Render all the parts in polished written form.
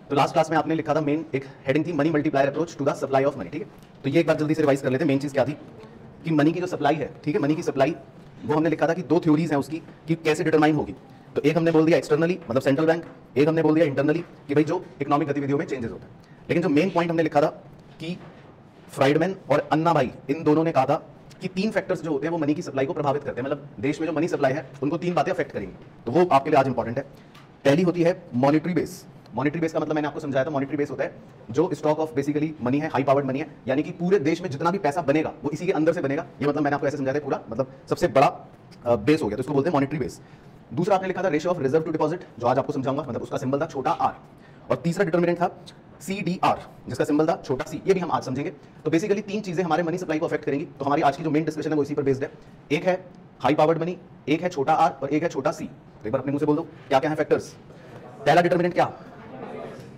तो last class में आपने लिखा था मेन एक हेडिंग थी money multiplier approach to the supply of money, ठीक है। तो ये एक बार जल्दी से रिवाइज कर लेते हैं। मेन चीज क्या थी कि मनी की जो सप्लाई है, ठीक है, मनी की सप्लाई वो हमने लिखा था कि दो थ्योरीज हैं उसकी कि कैसे डिटरमाइन होगी। तो एक हमने बोल दिया एक्सटर्नली मतलब सेंट्रल बैंक, एक हमने बोल दिया इंटरनली कि भाई जो इकोनॉमिक गतिविधियों में चेंजेस होते हैं। लेकिन जो मेन पॉइंट हमने लिखा था कि फ्राइडमैन और अन्ना भाई इन दोनों ने कहा था कि तीन फैक्टर्स जो होते हैं वो मनी की सप्लाई को प्रभावित करते हैं, मतलब देश में जो मनी सप्लाई है उनको तीन बातें अफेक्ट करेंगी। तो वो आपके लिए आज इंपॉर्टेंट है। पहली होती है मॉनिटरी बेस। मॉनिटरी बेस का मतलब मैंने आपको समझाया था, मॉनिटरी बेस होता है जो स्टॉक ऑफ बेसिकली मनी है, हाई पावर्ड मनी है, यानी कि पूरे देश में जितना भी पैसा बनेगा वो इसी के अंदर से बनेगा। ये मतलब मैंने आपको ऐसे समझाया था, पूरा मतलब सबसे बड़ा बेस हो गया, तो इसको बोलते हैं मॉनिटरी बेस। दूसरा आपने लिखा था ratio of reserve to deposit, जो आज आपको समझाऊंगा, मतलब उसका सिंबल था छोटा आर। और तीसरा डिटर्मिनेंट था CDR, जिसका सिंबल था छोटा सी, ये भी हम आज समझेंगे। तो बेसिकली तीन चीजें हमारे मनी सप्लाई को अफेक्ट करेंगी। तो हमारी आज की जो मेन डिस्कशन है वो इसी पर बेस्ड है। एक है हाई पावर्ड मनी, एक है छोटा आर और एक है छोटा सी। तो एक बार अपने मुंह से बोल दो क्या क्या है फैक्टर्स। पहला डिटर्मिनेंट क्या,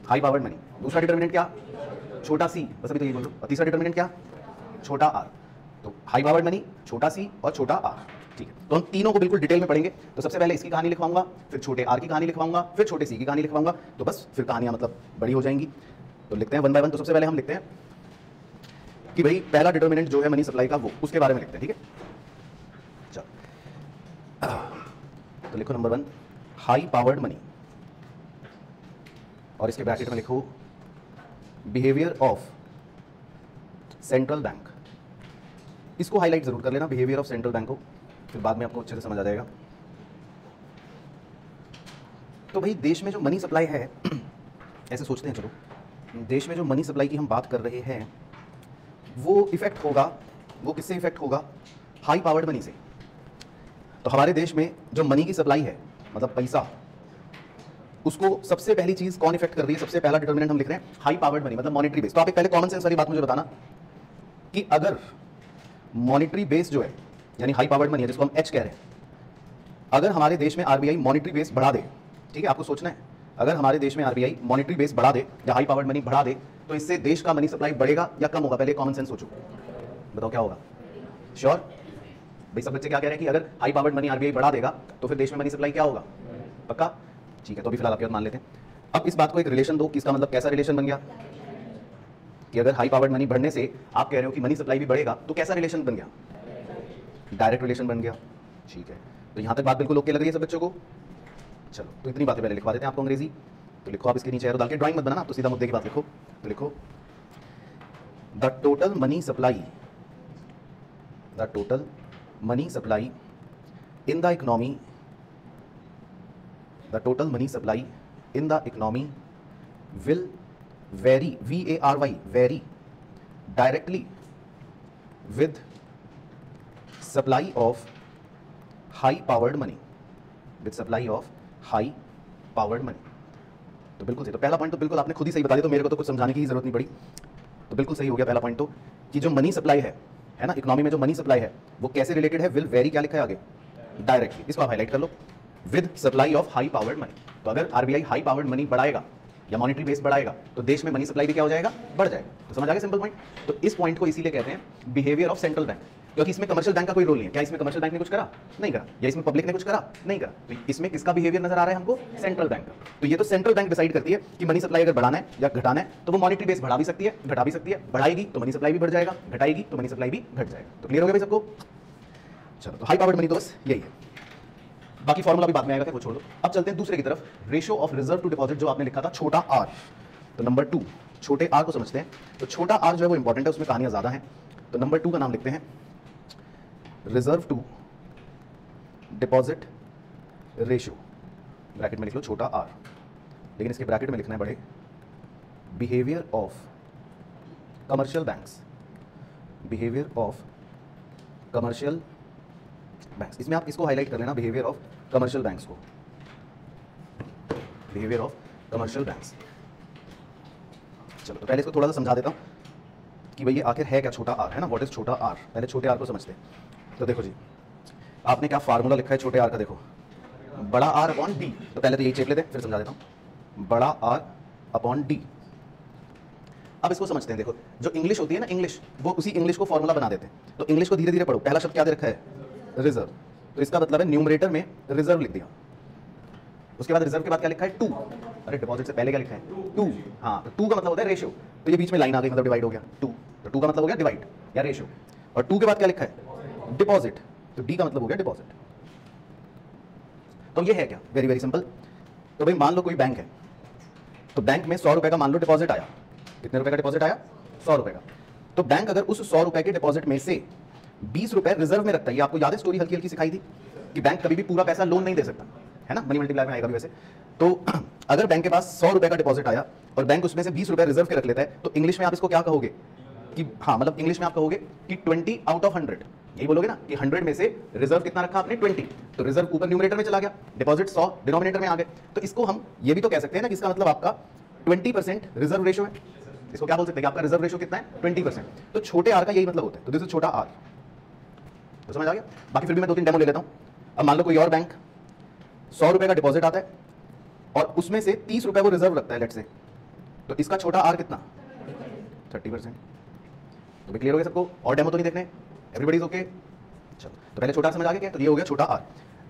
हाई पावर्ड मनी। दूसरा डिटर्मिनेंट क्या, छोटा सी, बस अभी तो यही बोल दो। और तीसरा डिटर्मिनेंट क्या, छोटा आर। तो हाई पावर्ड मनी, छोटा सी और छोटा आर, ठीक है। तो हम तीनों को बिल्कुल डिटेल में पढ़ेंगे। तो सबसे पहले इसकी कहानी लिखवाऊंगा, फिर छोटे आर की कहानी लिखवाऊंगा, फिर छोटे सी की कहानी लिखवाऊंगा। तो बस फिर कहानियां मतलब बड़ी हो जाएंगी। तो लिखते हैं वन बाय वन। तो सबसे पहले हम लिखते हैं कि भाई पहला डिटर्मिनेंट जो है मनी सप्लाई का, वो उसके बारे में लिखते हैं, ठीक है। चलो तो लिखो नंबर 1 हाई पावर्ड मनी, और इसके ब्रैकेट में लिखो बिहेवियर ऑफ सेंट्रल बैंक। इसको हाईलाइट जरूर कर लेना, बिहेवियर ऑफ सेंट्रल बैंक को, फिर बाद में आपको अच्छे से समझ आ जाएगा। तो भाई देश में जो मनी सप्लाई है, ऐसे सोचते हैं, चलो देश में जो मनी सप्लाई की हम बात कर रहे हैं वो इफेक्ट होगा, वो किससे इफेक्ट होगा, हाई पावर्ड मनी से। तो हमारे देश में जो मनी की सप्लाई है, मतलब पैसा, उसको सबसे पहली चीज कौन इफेक्ट कर रही है, सबसे पहला डिटर्मिनेंट हम लिख रहे हैं हाई पावर्ड मनी, मतलब मॉनिटरी बेस। तो आप एक पहले कॉमन सेंस वाली बात मुझे बताना कि अगर मॉनिटरी बेस जो है यानी हाई पावर्ड मनी है, जिसको हम H कह रहे हैं, अगर हमारे देश में RBI मॉनिटरी बेस बढ़ा दे, ठीक है, आपको सोचना है, अगर हमारे देश में RBI मॉनिटरी बेस बढ़ा दे या हाई पावर्ड मनी बढ़ा दे, तो इससे देश का मनी सप्लाई बढ़ेगा या कम होगा। पहले कॉमन सेंस सोचो, बताओ क्या होगा। श्योर भाई, सब बच्चे क्या कह रहे हैं कि अगर हाई पावर्ड मनी RBI बढ़ा देगा तो फिर देश में मनी सप्लाई क्या होगा, पक्का, ठीक है। तो अभी फिलहाल आपकी बात मान लेते हैं। अब इस बात को एक रिलेशन दो, किसका मतलब कैसा रिलेशन बन गया कि अगर हाई पावर्ड मनी बढ़ने से आप कह रहे हो कि मनी सप्लाई भी बढ़ेगा, तो कैसा रिलेशन बन गया, डायरेक्ट रिलेशन बन गया, ठीक है। तो यहां तक बात बिल्कुल ओके लग रही है सब बच्चों को। चलो तो इतनी बातें पहले लिखवा देते हैं आपको अंग्रेजी। तो लिखो आप इसके नीचे एरो डाल के, ड्राइंग मत बनाना, तो सीधा मुद्दे की बात लिखो। तो लिखो the total money supply, the total money supply in the economy, the total money supply in the economy will vary, VARY, vary directly with supply of high powered money, with supply of high powered money। तो बिल्कुल सही। तो पहला point तो बिल्कुल आपने खुद ही सही बता दिया, तो मेरे को तो कुछ समझाने की जरूरत नहीं पड़ी। तो बिल्कुल सही हो गया पहला पॉइंट तो, कि जो मनी सप्लाई है ना, इकोनॉमी में जो मनी सप्लाई है वो कैसे रिलेटेड है, विल वेरी, क्या लिखा है आगे, डायरेक्टली। इसको आप हाईलाइट कर लो, with supply of high powered money. तो अगर RBI हाई पावर्ड मनी बढ़ाएगा या मॉनिटरी बेस बढ़ाएगा तो देश में मनी सप्लाई भी क्या हो जाएगा, बढ़ जाएगा। तो समझ आ गया सिंपल पॉइंट। तो इस पॉइंट को इसीलिए कहते हैं बिहेवियर ऑफ सेंट्रल बैंक, क्योंकि इसमें कमर्शियल बैंक का कोई रोल नहीं है। क्या इसमें कमर्शियल बैंक ने कुछ करा, नहीं करा, या इसमें पब्लिक ने कुछ करा, नहीं करा। तो इसमें किसका बिहेवियर नजर आ रहा है हमको, सेंट्रल बैंक का। तो ये तो सेंट्रल बैंक डिसाइड करती है कि मनी सप्लाई अगर बढ़ाना है या घटाना है, तो वो मॉनिटरी बेस बढ़ा भी सकती है, घटा भी सकती है। बढ़ाएगी तो मनी सप्लाई भी बढ़ जाएगा, घटाएगी तो मनी सप्लाई भी घट जाएगा। तो क्लियर हो गया भाई सबको। चलो तो हाई पावर्ड मनी तो बस यही है, बाकी फॉर्मूला भी बाद में आएगा, वो छोड़ दो। अब चलते हैं दूसरे की तरफ, ratio of reserve to deposit, जो आपने लिखा था छोटा आर। तो नंबर 2 छोटे आर को समझते हैं। तो छोटा आर जो है वो इंपॉर्टेंट है, उसमें कहानियां ज्यादा हैं। तो नंबर 2 का नाम लिखते हैं reserve to deposit ratio, bracket में लिख लो छोटा आर, लेकिन इसके ब्रैकेट में लिखना है बड़े, behaviour of commercial banks, behaviour of commercial banks. इसमें आप इसको हाईलाइट कर लेना, बिहेवियर ऑफ कमर्शियल बैंक्स को, बिहेवियर ऑफ कमर्शियल बैंक्स। चलो तो पहले इसको थोड़ा सा समझा देता हूं कि भाई ये आखिर है क्या छोटा आर, है ना, व्हाट इज छोटा आर। पहले छोटे आर को समझते हैं। तो देखो जी, आपने क्या फार्मूला लिखा है छोटे आर का, देखो बड़ा आर अपॉन डी। तो पहले तो यही चेक लेते हैं, फिर समझा देता हूं, बड़ा आर अपॉन डी। अब इसको समझते हैं। देखो जो इंग्लिश होती है ना, इंग्लिश, वो उसी इंग्लिश को फॉर्मूला बना देते हैं। तो इंग्लिश को धीरे धीरे पढ़ो। पहला शब्द क्या दे रखा है, रिजर्व। तो इसका मतलब है न्यूमरेटर में रिजर्व लिख दिया। उसके बाद रिजर्व के बाद क्या लिखा है, टू। अरे डिपॉजिट से पहले क्या लिखा है? 2। हाँ, तो 2 का मतलब होता है रेशियो, तो ये बीच में लाइन आ गई, मतलब डिवाइड हो गया 2, तो 2 का मतलब हो गया डिवाइड या रेशियो, और 2 के बाद क्या लिखा है? डिपॉजिट, तो डी का मतलब हो गया डिपॉजिट। तो ये है क्या? Very very simple. तो भाई मान लो कोई बैंक है, तो बैंक में 100 रुपए का मान लो डिपॉजिट आया। कितने रुपए का डिपॉजिट आया? 100 रुपए का। तो बैंक अगर उस 100 रुपए के डिपॉजिट में से 20 रुपए रिजर्व में रखता है, ये आपको याद है, स्टोरी हल्की हल्की सिखाई थी कि बैंक कभी भी पूरा पैसा लोन नहीं दे सकता है ना, मनी मल्टीप्लाई में आएगा भी वैसे। तो अगर बैंक के पास 100 रुपए का डिपॉजिट आया और बैंक उसमें से 20 रुपए रिजर्व के रख लेता है, तो इंग्लिश में आप इसको क्या कहोगे कि, हाँ मतलब इंग्लिश में आप कहोगे कि 20 आउट ऑफ 100, यही बोलोगे ना कि 100 में से रिजर्व कितना रखा आपने? 20, तो रिजर्व ऊपर न्यूमरेटर में चला गया, डिपॉजिट 100 डिनोमिनेटर में आ गए। तो इसको हम ये भी तो कह सकते हैं ना कि इसका मतलब आपका 20% रिजर्व रेशियो है। इसको क्या बोल सकते हैं कि आपका रिजर्व रेशियो कितना है? 20%। तो छोटे आर का यही मतलब होता है, तो दिस इज छोटा आर। तो समझ आ गया? बाकी फिर भी मैं 2-3 डेमो ले लेता हूं। अब मान लो कोई और बैंक 100 रुपए का डिपॉजिट आता है और उसमें से 30 रुपए वो रिजर्व रखता है लेट से, तो इसका छोटा आर कितना? 30%। तो भी क्लियर हो गया सबको? और डेमो तो नहीं देखने? Everybody is okay? चलो, तो पहले छोटा आर समझ आ गया क्या? तो ये हो गया छोटा आर।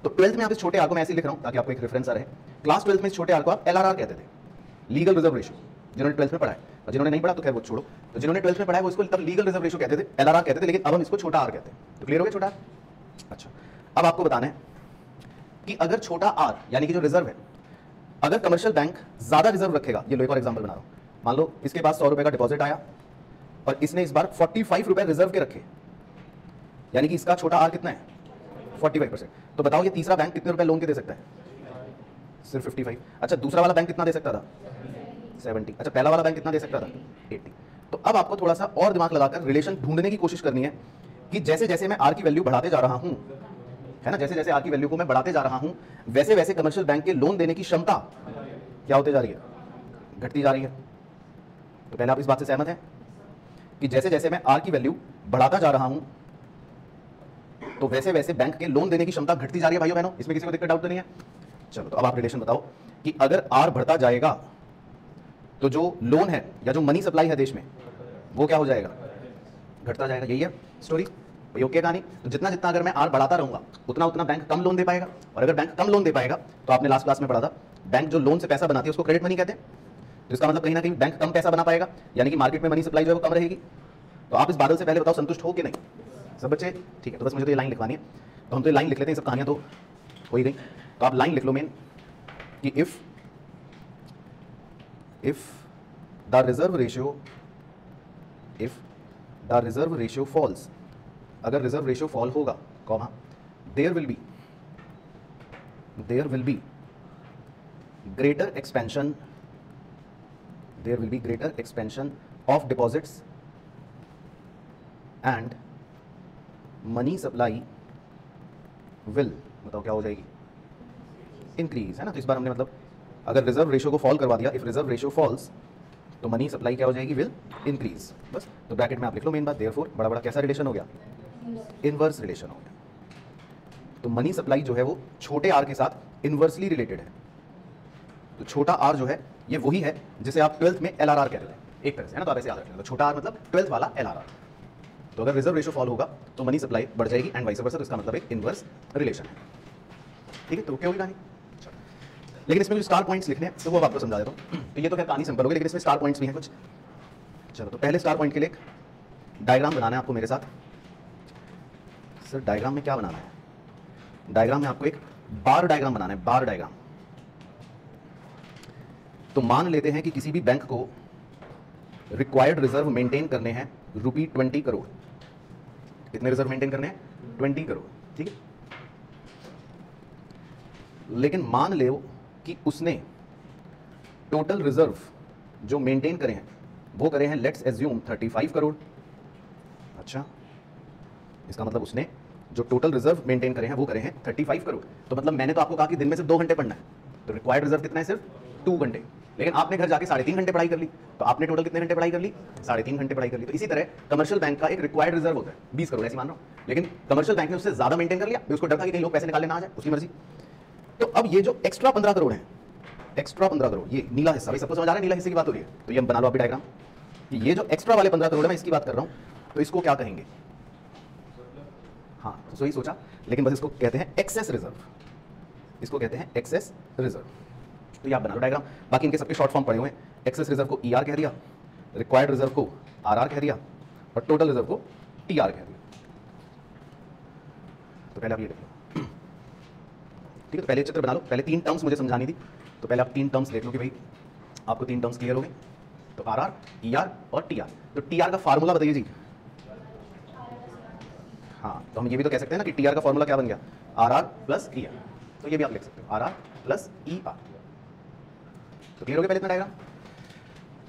तो 12th में आप इस छोटे आर को मैं ऐसे लिख रहा हूं ताकि आपको एक रेफरेंस आ रहे। क्लास 12th में इस छोटे आर को आप एलआरआर कहते थे, लीगल रिजर्व रेशियो, जिन्होंने 12th में पढ़ा है। और जिन्होंने नहीं पढ़ा तो खैर वो छोड़ो, तो जिन्होंने 12th में पढ़ा है वो इसको तब लीगल रिजर्व रेशियो कहते थे, एलआरआर कहते थे, लेकिन अब हम इसको छोटा आर कहते हैं। तो क्लियर हो गया छोटा आर? अच्छा, अब आपको बताना है कि अगर छोटा आर यानी कि जो रिजर्व है, अगर कमर्शियल बैंक ज्यादा रिजर्व रखेगा, ये लो एक और एग्जांपल बना रहा हूं, मान लो इसके पास 100 रुपए का डिपॉजिट आया और इसने इस बार 45 रुपए रिजर्व के रखे, यानी कि इसका छोटा आर कितना है? 45%। तो बताओ ये तीसरा बैंक कितने रुपए लोन के दे सकता है? सिर्फ 55। अच्छा, दूसरा वाला बैंक कितना दे सकता था? 70। अच्छा, पहला वाला बैंक कितना दे सकता था? 80। तो अब आपको थोड़ा सा और दिमाग लगाकर रिलेशन ढूंढने की कोशिश करनी है कि जैसे जैसे मैं आर की वैल्यू बढ़ाते जा रहा हूं, है ना, जैसे जैसे आर की वैल्यू को मैं बढ़ाते जा रहा हूं, वैसे वैसे कमर्शियल बैंक के लोन देने की क्षमता क्या होती जा रही है? घटती जा रही है। तो पहले आप इस बात से सहमत हैं कि जैसे जैसे मैं आर की वैल्यू बढ़ाता जा रहा हूं, तो वैसे वैसे बैंक के लोन देने की क्षमता घटती जा रही है भाइयों बहनों? इसमें किसी को दिक्कत डाउट तो नहीं है? चलो, तो अब आप रिलेशन बताओ कि अगर आर बढ़ता जाएगा तो जो लोन है या जो मनी सप्लाई है देश में, वो क्या हो जाएगा? घटता जाएगा। यही है स्टोरी भाई, ओके कहानी? तो जितना जितना अगर मैं आर बढ़ाता रहूंगा उतना उतना बैंक कम लोन दे पाएगा, और अगर बैंक कम लोन दे पाएगा तो आपने लास्ट क्लास में पढ़ा था, बैंक जो लोन से पैसा बनाती है उसको क्रेडिट मनी कहते हैं। तो इसका मतलब कहीं ना कहीं बैंक कम पैसा बना पाएगा, यानी कि मार्केट में मनी सप्लाई जो है वो कम रहेगी। तो आप इस बादल से पहले बताओ संतुष्ट हो कि नहीं सब बच्चे? ठीक है, तो बस मुझे तो ये लाइन लिखवानी है, तो हम तो ये लाइन लिख लेते हैं, सब कहानियां तो हो ही गई। तो आप लाइन लिख लो मेन कि if the reserve ratio falls, अगर रिजर्व रेशियो फॉल होगा, comma, there will be greater expansion of deposits and money supply will, बताओ क्या हो जाएगी? इंक्रीज, है ना। तो इस बार हमने मतलब अगर रिजर्व रेशियो को फॉल करवा दिया, इफ रिजर्व रेशियो फॉल्स, तो मनी सप्लाई क्या हो जाएगी? Will increase. बस, तो ब्रैकेट में आप लिख लो मेन बात, देयरफॉर बड़ा बड़ा कैसा रिलेशन हो गया? इनवर्स रिलेशन हो गया। तो मनी सप्लाई जो है वो छोटे आर के साथ इनवर्सली रिलेटेड है। तो छोटा आर जो है ये वही है जिसे आप 12th में एलआरआर कहते हैं एक तरह से, है ना। तो आप ऐसे याद रखना, तो छोटा आर मतलब 12th वाला एलआरआर। तो अगर रिजर्व रेशियो फॉल होगा तो मनी सप्लाई बढ़ जाएगी एंड वाइस वर्सा, तो इसका मतलब एक इनवर्स रिलेशन है। ठीक है, तो क्या होगी कहानी? लेकिन इसमें जो स्टार पॉइंट्स लिखने हैं तो वो आपको समझा देता हूँ। तो ये तो क्या कहानी सिंपल होगी, लेकिन इसमें स्टार पॉइंट्स भी हैं कुछ। चलो, तो पहले स्टार पॉइंट के लिए एक डायग्राम बनाना है आपको मेरे साथ। सर डायग्राम में क्या बनाना है? डायग्राम में आपको एक बार डायग्राम बनाना है, बार डायग्राम। तो मान लेते हैं कि किसी भी बैंक को रिक्वायर्ड रिजर्व मेंटेन करने हैं ₹20 करोड़। कितने रिजर्व मेंटेन करने हैं? 20 करोड़। ठीक है, लेकिन मान लो कि उसने टोटल रिजर्व जो मेंटेन करे हैं वो करे हैं, लेट्स एज्यूम 35 करोड़। अच्छा, इसका मतलब उसने जो टोटल रिजर्व मेंटेन करे हैं वो करे हैं 35 करोड़। तो मतलब मैंने तो आपको कहा कि दिन में सिर्फ 2 घंटे पढ़ना है, तो रिक्वायर्ड रिजर्व कितना है? सिर्फ 2 घंटे। लेकिन आपने घर जाके 3.5 घंटे पढ़ाई कर ली, तो आपने टोटल कितने घंटे पढ़ाई कर ली? 3.5 घंटे पढ़ाई कर ली। तो इसी तरह कमर्शियल बैंक का एक रिक्वायर्ड रिजर्व होता है 20 करोड़, ऐसे मान रहा हूं, लेकिन कमर्शियल बैंक ने उससे ज्यादा मेंटेन कर लिया, उसको डर था कि कहीं लोग पैसे निकालने ना आ जाए, उसकी मर्जी। तो अब ये जो एक्स्ट्रा 15 करोड़ है, एक्स्ट्रा 15 करोड़, ये नीला हिस्सा, भाई सबको समझ आ रहा है नीला हिस्से की बात हो रही है? तो ये हम बना लो अभी डायग्राम कि ये जो एक्स्ट्रा वाले 15 करोड़ है मैं इसकी बात कर रहा हूं, तो इसको क्या कहेंगे? हाँ, तो सही सोचा, लेकिन बस इसको कहते हैं एक्सेस रिजर्व। इसको कहते हैं एक्सेस रिजर्व। तो ये आप बना लो डायग्राम। बाकी इनके सबके शॉर्ट फॉर्म पड़े हुए हैं। एक्सेस रिजर्व को ER कह दिया, रिक्वायर्ड रिजर्व को RR कह दिया और टोटल रिजर्व को TR कह दिया। तो पहले आप ये देख लो, ठीक है। तो पहले चित्र बना लो। पहले 3 टर्म्स मुझे समझानी थी, तो पहले आप 3 टर्म्स देख लो कि भाई आपको 3 टर्म्स क्लियर हो गए। तो RR, ER और TR। तो TR का फार्मूला बताइए जी। हाँ, तो हम ये भी तो कह सकते हैं ना कि TR का फार्मूला क्या बन गया, RR प्लस ER। तो ये भी आप लिख सकते हो, RR प्लस ER। तो क्लियर हो गया पहले इतना डायग्राम।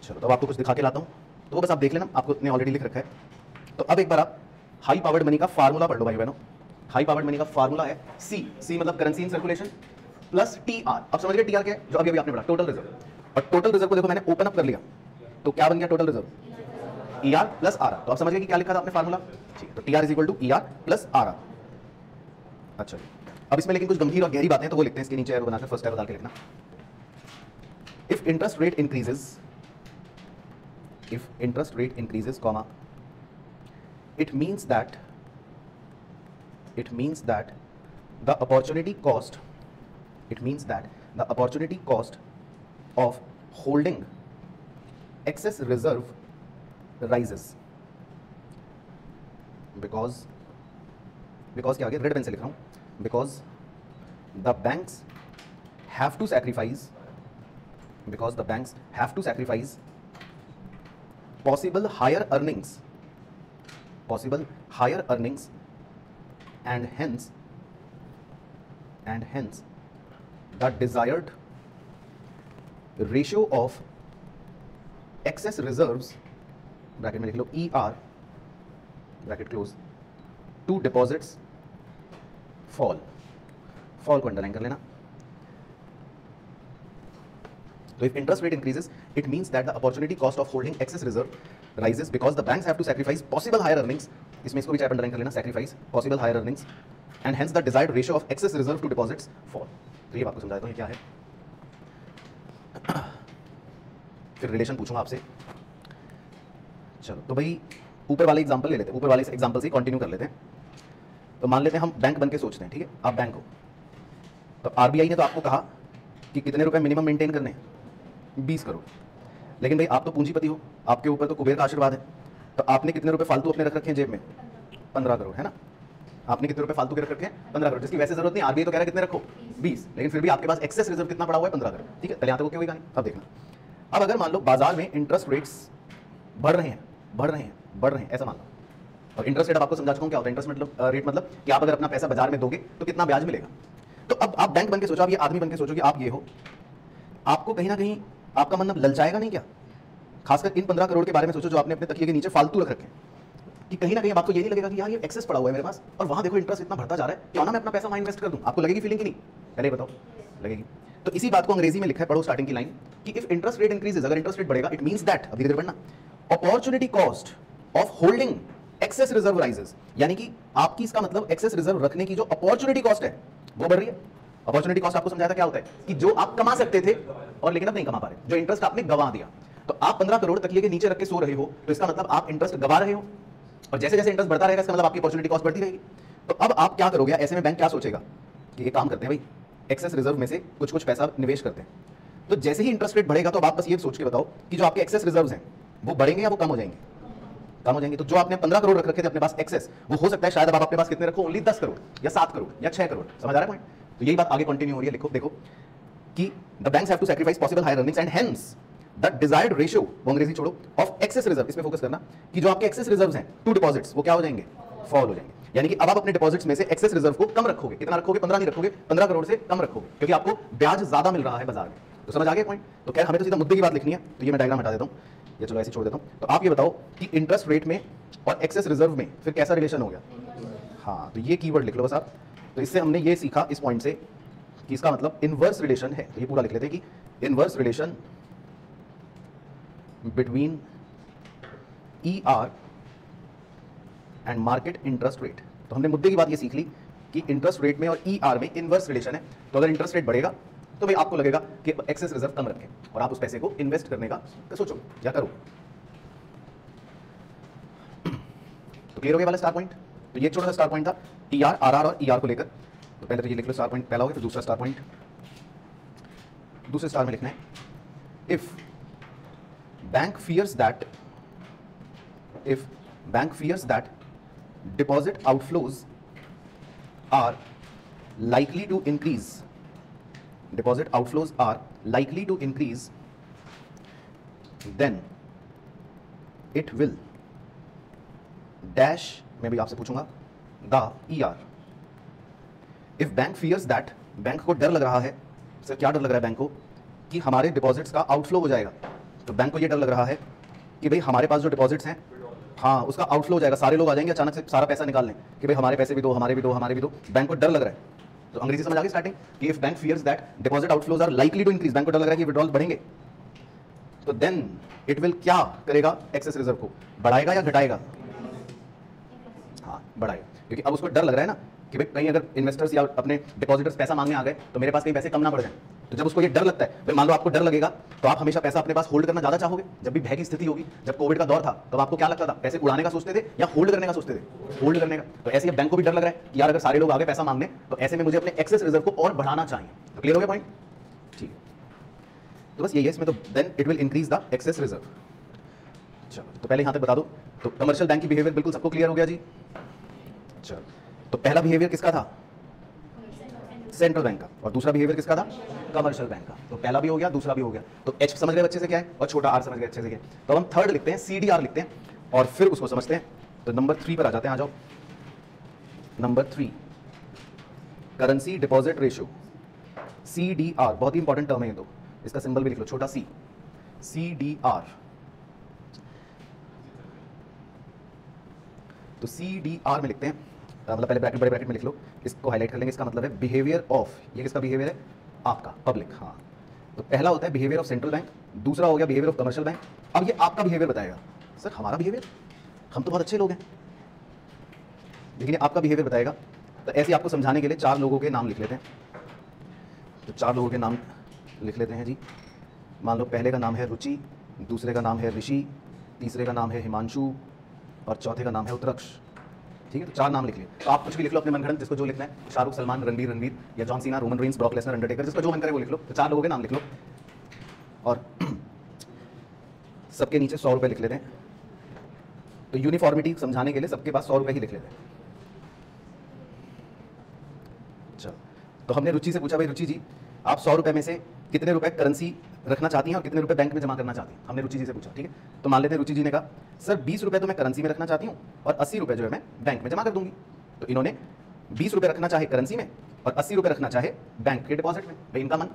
चलो, तो अब आपको कुछ दिखा के लाता हूँ, तो वो बस आप देख लेना, आपको इतने ऑलरेडी लिख रखा है। तो अब एक बार आप हाई पावर्ड मनी का फार्मूला पढ़ लो भाई बहनों। हाई पावर्ड मनी का फार्मूला है C मतलब currency in circulation, plus TR। अब समझ गए TR क्या है, जो अभी आपने पढ़ा, टोटल रिजर्व। और टोटल रिजर्व को देखो मैंने ओपन अप कर लिया, तो क्या बन गया total reserve, ER plus RR। तो आप समझ गए कि क्या लिखा था आपने फार्मूला, ठीक है। तो TR is equal to ER plus RR। अच्छा, अब इसमें लेकिन कुछ गंभीर और गहरी बातें हैं, तो वो लिखते हैं इसके नीचे एरो बनाकर, फर्स्ट एरो डाल के लिखना। If interest rate increases, if interest rate increases comma, it means that the opportunity cost of holding excess reserve rises because क्या आगे रेड पेन से लिख रहा हूं, because the banks have to sacrifice possible higher earnings and hence the desired ratio of excess reserves bracket में लिख लो ER bracket close to deposits fall को अंडरलाइन कर लेना। So if interest rate increases, it means that the opportunity cost of holding excess reserve rises because the banks have to sacrifice possible higher earnings. इसमें इसको भी चाहे underline कर लेना, sacrifice possible higher earnings and hence the desired ratio of excess reserve to deposits fall. तो ये आपको समझाता हूँ ये क्या है। फिर रिलेशन पूछूंगा आपसे। चलो, तो भाई ऊपर वाले एग्जांपल ले लेते हैं, ऊपर वाले एग्जांपल से कंटिन्यू कर लेते हैं। तो मान लेते हैं हम बैंक बन के सोचते हैं, ठीक है। आप बैंक हो, तो RBI ने तो आपको कहा कि कितने रुपए मिनिमम मेंटेन करने हैं, 20 करोड़। लेकिन भाई आप तो पूंजीपति हो, आपके ऊपर तो कुबेर का आशीर्वाद है, तो आपने कितने रुपए फालतू अपने रख रखे हैं जेब में, 15 करोड़, है ना। आपने कितने रुपए फालतू के रख रखे हैं, 15 करोड़, जिसकी वैसे जरूरत नहीं। RBI तो कह रहा है कितने रखो, 20, लेकिन फिर भी आपके पास एक्सेस रिजर्व कितना पड़ा हुआ है, 15 करोड़, ठीक है। पहले यहाँ तक ओके हुई कहानी। अब देखना, अब अगर मान लो बाजार में इंटरेस्ट रेट्स बढ़ रहे हैं, ऐसा मान लो। और इंटरेस्ट रेट आपको समझा चुका हूं क्या होता है। इंटरेस्ट रेट मतलब कि आप अगर अपना पैसा बाजार में दोगे तो कितना ब्याज मिलेगा। तो अब आप बैंक बन के सोचो, आप ये आदमी बन के सोचो कि आप ये हो, आपको कहीं ना कहीं आपका मतलब ललचाएगा नहीं क्या। खासकर इन 15 करोड़ के बारे में सोचो जो आपने अपने तकिए के नीचे फालतू रख रखे हैं, कि कहीं ना कहीं आपको ये नहीं लगेगा कि यार ये एक्सेस पड़ा हुआ है मेरे पास और वहां देखो इंटरेस्ट इतना बढ़ता जा रहा है, क्यों ना मैं अपना पैसा वहां इन्वेस्ट कर दूं। आपको लगेगी फीलिंग कि नहीं, पहले बताओ, लगेगी। तो इसी बात को अंग्रेजी में लिखा है, पढ़ो स्टार्टिंग की लाइन, कि इफ इंटरेस्ट रेट इंक्रीजेस, अगर इंटरेस्ट रेट बढ़ेगा, इट मींस दैट, अब धीरे-धीरे बढ़ना, opportunity cost of holding excess reserve rises, यानी कि आपकी इसका मतलब एक्सेस रिजर्व रखने की जो अपॉर्चुनिटी कॉस्ट है वो बढ़ रही है। अपॉर्चुनिटी कॉस्ट आपको समझाया था क्या होता है, कि जो आप कमा सकते थे और लेकिन अब नहीं कमा पा रहे, जो इंटरेस्ट आपने गंवा दिया। तो आप 15 करोड़ तकिए के नीचे रख के सो रहे हो, तो इसका मतलब आप इंटरेस्ट गंवा रहे हो, और जैसे जैसे इंटरेस्ट बढ़ता रहेगा इसका मतलब आपकी अपॉर्चुनिटी कॉस्ट बढ़ती रहेगी। तो अब आप क्या करोगे, ऐसे में बैंक क्या सोचेगा कि ये काम करते हैं भाई, एक्सेस रिजर्व में से कुछ कुछ पैसा निवेश करते हैं। तो जैसे ही इंटरेस्ट रेट बढ़ेगा तो आप बस ये सोच के बताओ कि जो आपके एक्सेस रिजर्व्स हैं वो बढ़ेंगे या वो कम हो जाएंगे, कम हो जाएंगे। तो जो आपने 15 करोड़ रख रखे थे अपने पास एक्सेस, वो हो सकता है शायद अब आप अपने पास कितने रखो, ओनली 10 करोड़ या 7 करोड़ या 6 करोड़। समझ आ रहा है पॉइंट। तो यही बात आगे कंटिन्यू हो रही है, लिखो देखो कि the banks have to sacrifice possible higher earnings and hence the desired ratio, वो अंग्रेजी छोड़ो, ऑफ एक्सेस रिजर्व, इसमें फोकस करना कि जो आपके एक्सेस रिजर्व्स हैं टू डिपॉजिट्स, वो क्या हो जाएंगे, फॉल हो जाएंगे। यानी कि अब आप अपने डिपॉजिट्स में से एक्सेस रिजर्व को कम रखोगे, कितना रखोगे, 15 नहीं रखोगे, 15 करोड़ से कम रखोगे, क्योंकि आपको ब्याज ज्यादा मिल रहा है बाजार में। तो समझ आ गया पॉइंट। तो खैर हमें तो सीधा मुद्दे की बात लिखनी है, तो ये मैं डायग्राम हटा देता हूं, ये चलो ऐसे छोड़ देता हूं। तो आप ये बताओ कि इंटरेस्ट रेट में और एक्सेस रिजर्व में फिर कैसा रिलेशन हो गया। हाँ, तो ये कीवर्ड लिख लो बस आप। तो इससे हमने ये सीखा इस पॉइंट से कि इसका मतलब इनवर्स रिलेशन है। तो ये पूरा लिख लेते हैं कि inverse relation between ER and market interest rate. तो हमने मुद्दे की बात ये सीख ली कि इंटरेस्ट रेट में और ER में इनवर्स रिलेशन है। तो अगर इंटरेस्ट रेट बढ़ेगा तो भाई आपको लगेगा कि एक्सेस रिजर्व कम रखें और आप उस पैसे को इन्वेस्ट करने का सोचो या करो। तो क्लियर हो गया वाला स्टार पॉइंट। तो ये छोटा सा स्टार पॉइंट था TR, RR और ER को लेकर। तो पहले तो ये लिख लो स्टार पॉइंट पहला हो गया, फिर दूसरा स्टार पॉइंट दूसरे स्टार में लिखना है, if bank fears that deposit outflows are likely to increase, deposit outflows are likely to increase, then it will dash, मैं भी आपसे पूछूंगा, the ER. if bank fears that, bank को डर लग रहा है, सर क्या डर लग रहा है बैंक को, कि हमारे डिपॉजिट्स का आउटफ्लो हो जाएगा, तो बैंक को ये डर लग रहा है कि भाई हमारे पास जो डिपॉजिट्स हैं, हाँ उसका आउटफ्लो हो जाएगा, सारे लोग आ जाएंगे अचानक से सारा पैसा निकाल लें कि भाई हमारे पैसे भी दो, हमारे भी दो, हमारे भी दो, बैंक को डर लग रहा है। तो अंग्रेजी समझ आ गई स्टार्टिंग कि if bank fears that deposit outflows are likely to increase, bank को डर लग रहा है कि विड्रॉल बढ़ेंगे, तो देन इट विल क्या करेगा, एक्सेस रिजर्व को बढ़ाएगा या घटाएगा, हाँ बढ़ाएगा, क्योंकि अब उसको डर लग रहा है ना कि भाई कहीं अगर इन्वेस्टर्स या अपने डिपॉजिटर्स पैसा मांगने आ गए तो मेरे पास कहीं पैसे कम ना पड़ जाए। तो जब उसको ये डर लगता है, भाई मान लो आपको डर लगेगा तो आप हमेशा पैसा अपने पास होल्ड करना ज्यादा चाहोगे। जब भी भय की स्थिति होगी, जब कोविड का दौर था तब आपको क्या लगता था, पैसे उड़ाने का सोचते थे या होल्ड करने का सोचते थे, होल्ड करने का। तो ऐसे ही बैंक को भी डर लग रहा है कि यार अगर सारे लोग आगे पैसा मांगने तो ऐसे में मुझे अपने एक्सेस रिजर्व को और बढ़ाना चाहिए। तो क्लियर हो गया पॉइंट, ठीक है। तो बस यही है इसमें, तो then it will increase the excess reserve. चलो तो पहले यहां तक बता दो, तो कमर्शियल बैंक की बिहेवियर बिल्कुल सबको क्लियर हो गया जी। चलो तो पहला बिहेवियर किसका था, सेंट्रल बैंक का, और दूसरा बिहेवियर किसका था, कमर्शियल बैंक का। तो पहला भी हो गया, दूसरा भी हो गया। तो एच समझ गए अच्छे से क्या है, और छोटा आर समझ गए अच्छे से क्या है। तो हम थर्ड लिखते हैं, CDR लिखते हैं और फिर उसको समझते हैं। तो नंबर 3 पर आ जाते हैं, आ जाओ number 3, currency deposit ratio, CDR, बहुत ही इंपॉर्टेंट टर्म है ये, तो इसका सिंबल भी लिख लो, छोटा सी, CDR। तो CDR में लिखते हैं, मतलब पहले ब्रैकेट बड़े ब्रैकेट में लिख लो, इसको हाईलाइट कर लेंगे। इसका मतलब है बिहेवियर ऑफ, ये किसका बिहेवियर है, आपका पब्लिक, हाँ। तो पहला होता है बिहेवियर ऑफ सेंट्रल बैंक, दूसरा हो गया बिहेवियर ऑफ कमर्शियल बैंक। अब ये आपका बिहेवियर बताएगा, सर हमारा बिहेवियर, हम तो बहुत अच्छे लोग हैं, लेकिन ये आपका बिहेवियर बताएगा। तो ऐसे आपको समझाने के लिए 4 लोगों के नाम लिख लेते हैं। तो 4 लोगों के नाम लिख लेते हैं जी। मान लो पहले का नाम है रुचि, दूसरे का नाम है ऋषि, तीसरे का नाम है हिमांशु और चौथे का नाम है उत्कर्ष। ठीक है, तो 4 नाम लिख लिए। तो आप कुछ भी लिख लो अपने मनगढ़ंत, जिसको जो लिखना है, शाहरुख, सलमान, रणवीर या John Cena, Roman Reigns, Brock Lesnar, Undertaker, जिसको जो मन करे वो लिख लो। तो 4 लोगों के नाम लिख लो और सबके नीचे 100 रुपये लिख लेते हैं। तो यूनिफॉर्मिटी समझाने के लिए सबके पास 100 रुपये ही लिख लेते हैं। चलो तो हमने रुचि से पूछा, भाई रुचि जी आप 100 रुपये में से कितने रुपए करेंसी रखना चाहती हैं और कितने रुपए बैंक में जमा करना चाहती हैं, हमने रुचि जी से पूछा। ठीक है, तो मान लेते हैं रुचि जी ने कहा सर 20 रुपये तो मैं करेंसी में रखना चाहती हूँ और 80 रुपये जो है मैं बैंक में जमा कर दूंगी। तो इन्होंने 20 रुपये रखना चाहे करेंसी में और 80 रुपये रखना चाहे बैंक के डिपॉजिट में, भाई इनका मन।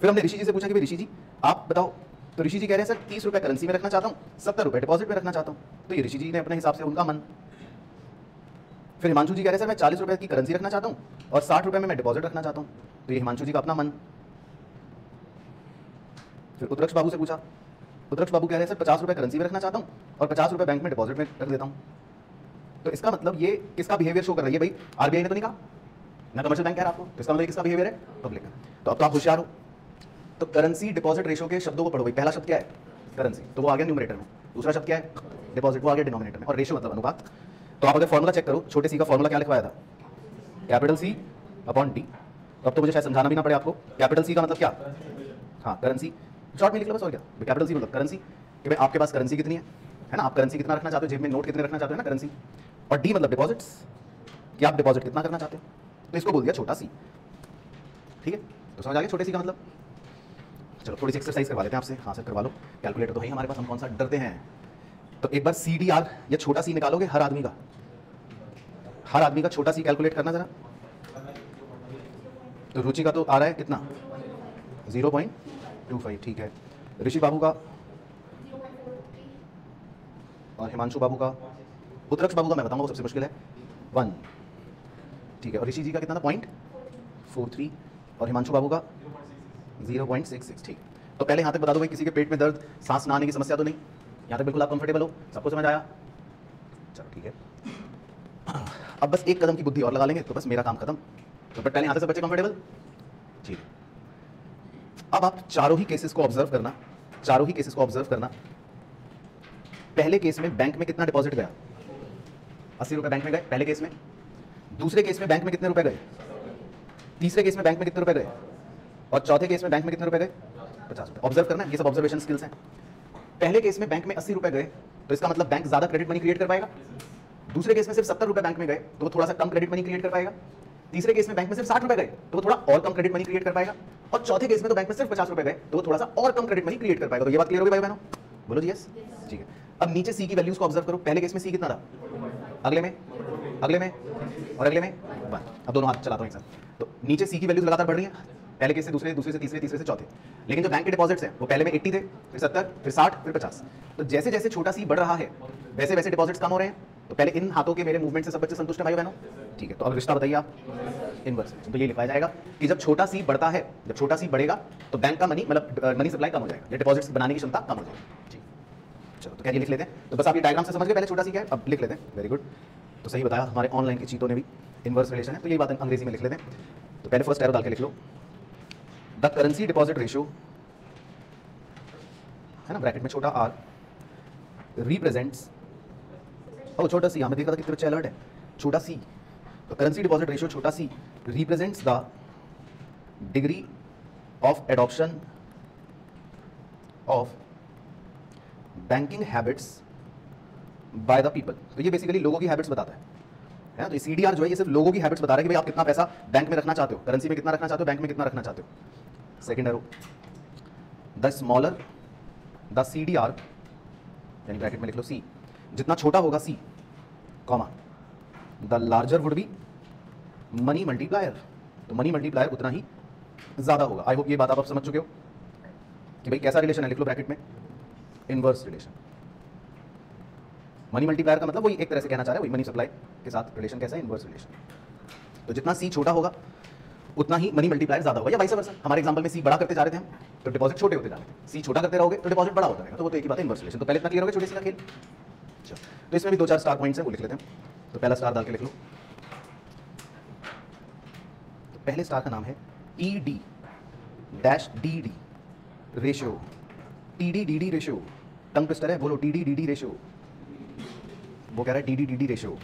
फिर हमने ऋषि जी से पूछा कि भाई ऋषि जी आप बताओ, तो ऋषि जी कह रहे हैं सर 30 रुपये करेंसी में रखना चाहता हूँ, 70 रुपये डिपॉजिट में रखना चाहता हूँ। तो ये ऋषि जी ने अपने हिसाब से उनका मन। फिर हिमांशु जी कह रहे हैं सर मैं 40 रुपये की करेंसी रखना चाहता हूँ और 60 रुपये में मैं डिपॉजिट रखना चाहता हूँ। तो ये हिमांशु जी का अपना मन। फिर उत्कर्ष बाबू से पूछा, उत्कर्ष बाबू कह रहे हैं सर 50 रुपये करेंसी में रखना चाहता हूँ और 50 रुपये बैंक में डिपॉजिट में रख देता हूँ। तो इसका मतलब ये किसका बिहेवियर शो कर रही है, भाई आरबीआई ने तो नहीं कहा ना, कमर्शियल बैंक कह रहा है आपको, तो इसका मतलब किसका बिहेवियर है, पब्लिक का। तो अब तो आप होशियार हो। तो करेंसी डिपॉजिट रेशियो के शब्दों को पढ़ो भाई। पहला शब्द क्या है, करेंसी, तो वो आ गया न्यूमरेटर में। दूसरा शब्द क्या है, डिपॉजिट, वो आ गया डिनोमिनेटर में। और रेशियो मतलब अनुपात। तो आप अगर फॉर्मूला चेक करो, छोटे सी का फॉर्मूला क्या लिखवाया था, कैपिटल C अपॉन D। तो अब तो मुझे शायद समझाना भी ना पड़े आपको, कैपिटल C का मतलब क्या, हाँ करेंसी, शॉर्ट में लिख लो बस, और क्या। कैपिटल C मतलब करेंसी, कि भाई आपके पास करेंसी कितनी है ना, आप करेंसी कितना रखना चाहते हो, जेब में नोट कितने रखना चाहते हो ना, करेंसी। और D मतलब डिपॉजिट्स, कि आप डिपॉजिट कितना करना चाहते हो। तो इसको बोल दिया छोटा सी। ठीक है, तो समझ आ गया छोटे सी का मतलब। चलो थोड़ी सी एक्सरसाइज करवा लेते हैं आपसे। हाँ सर करवा लो, कैलकुलेटर तो है हमारे पास, हम कौन सा डरते हैं। तो एक बार CDR या छोटा सी निकालोगे हर आदमी का छोटा सी कैलकुलेट करना जरा। तो रुचि का तो आ रहा है कितना, 0.25, ठीक है। ऋषि बाबू का और हिमांशु बाबू का, उत्कर्ष बाबू का मैं बताऊंगा वो सबसे मुश्किल है, 1, ठीक है। और ऋषि जी का कितना था, 0.43 और हिमांशु बाबू का 0.66, ठीक। तो पहले यहाँ तक बता दो भाई, किसी के पेट में दर्द, सांस ना आने की समस्या तो नहीं, यहाँ तक बिल्कुल आप कंफर्टेबल हो, सबको समझ आया। चलो ठीक है, अब बस एक कदम की बुद्धि और लगा लेंगे तो बस मेरा काम खत्म। तो पहले यहाँ तक सब बच्चे कंफर्टेबल, ठीक है। अब आप चारों ही केसेस को ऑब्जर्व करना, पहले केस में बैंक में कितना डिपॉजिट गया, 80 रुपये बैंक में गए पहले केस में। दूसरे केस में बैंक में कितने रुपए गए, तीसरे केस में बैंक में कितने रुपए गए, और चौथे केस में बैंक में कितने रुपए गए? 50 रुपए। ऑब्जर्व करना, ये सब ऑब्जर्वेशन स्किल्स हैं। पहले केस में बैंक में 80 रुपए गए तो इसका मतलब बैंक ज्यादा क्रेडिट मनी क्रिएट कर पाएगा। दूसरे केस में सिर्फ 70 रुपए बैंक में गए तो वो थोड़ा सा कम क्रेडिट मनी क्रिएट कर पाएगा। तीसरे केस में बैंक में सिर्फ 60 रुपए गए तो वो थोड़ा और कम क्रेडिट मनी क्रिएट कर पाएगा। और चौथे केस में तो बैंक में सिर्फ 50 रुपए गए तो वो थोड़ा सा और कम क्रेडिट मनी क्रिएट कर पाएगा। तो ये बात क्लियर हो गई भाई बहनों? बोलो जी यस। ठीक है, अब नीचे सी की वैल्यूज को ऑब्जर्व करो। पहले केस में सी कितना था? अगले में, अगले में और अगले में 1। अब दोनों हाथ चलाता हूं एक साथ। तो नीचे सी की वैल्यूज लगातार बढ़ रही है, पहले केस से दूसरे, दूसरे से तीसरे, तीसरे से चौथे। लेकिन जो बैंक के डिपॉजिट्स हैं वो पहले में 80 थे, फिर 70, फिर 60, फिर 50। तो जैसे जैसे छोटा सी बढ़ रहा है वैसे वैसे डिपॉजिट्स कम हो रहे हैं। तो पहले इन हाथों के मेरे मूवमेंट से सब बच्चे संतुष्ट है भाई बहनों? ठीक है, तो अब रिश्ता बताइए आप। इनवर्स। तो ये लिखा जाएगा कि जब छोटा सी बढ़ता है, जब छोटा सी बढ़ेगा तो बैंक का मनी मतलब मनी सप्लाई कम हो जाएगा, या डिपॉजिट्स बनाने की क्षमता कम हो जाएगी। ठीक, चलो तो क्या ये लिख लेते हैं। तो बस आप ये डायग्राम से समझ गए पहले छोटा सी क्या है, अब लिख लेते हैं। वेरी गुड, तो सही बताया हमारे ऑनलाइन के चीतों ने भी, इनवर्स रिलेशन है। तो यही बात अंग्रेजी में लिख लेते हैं। तो पहले फर्स्ट एरो डाल के लिख लो, द करेंसी डिपॉजिट रेशियो है ना, ब्रैकेट में छोटा आर, रिप्रेजेंट्स, ओ छोटा सी, हमें देखा था कितने बच्चे अलर्ट है, छोटा सी। तो करेंसी डिपॉजिट रेशियो छोटा c represents the degree of adoption of banking habits by the people. तो ये बेसिकली लोगों की हैबिट्स बताता है ना। तो सीडीआर जो है ये सिर्फ लोगों की हैबिट्स बता रहा है कि भाई आप कितना पैसा बैंक में रखना चाहते हो, करेंसी में कितना रखना चाहते हो, बैंक में कितना रखना चाहते हो। Second arrow, the smaller the CDR, यानी ब्रैकेट में लिख लो सी, जितना छोटा होगा c, comma, the larger would be money multiplier. तो मनी मल्टीप्लायर उतना ही ज्यादा होगा। आई होप ये बात आप समझ चुके हो कि भाई कैसा रिलेशन है। लिख लो ब्रैकेट में इनवर्स रिलेशन। मनी मल्टीप्लायर का मतलब वही एक तरह से कहना चाह रहा है, वही मनी सप्लाई के साथ रिलेशन कैसा है, इनवर्स रिलेशन। तो जितना सी छोटा होगा उतना ही मनी मल्टीप्लायर ज्यादा होगा, या वाइस वर्सा। हमारे एग्जांपल में सी बड़ा करते जा रहे थे हम, तो डिपॉजिट छोटे होते जा रहे थे। सी छोटा करते रहोगे तो डिपॉजिट बड़ा होता रहेगा। तो वो तो एक ही बात है, इनवर्स रिलेशन। तो पहले इतना क्लियर हो गया छोटे सी का खेल। तो इसमें भी 2-4 स्टार पॉइंट्स हैं, वो लिख लेते हैं। तो पहला स्टार डाल के लिख लो। तो पहले स्टार का नाम है TD dash DD ratio. TD DD ratio tongue twister है, बोलो टीडी डीडी रेशियो। वो कह रहा है TD DD ratio,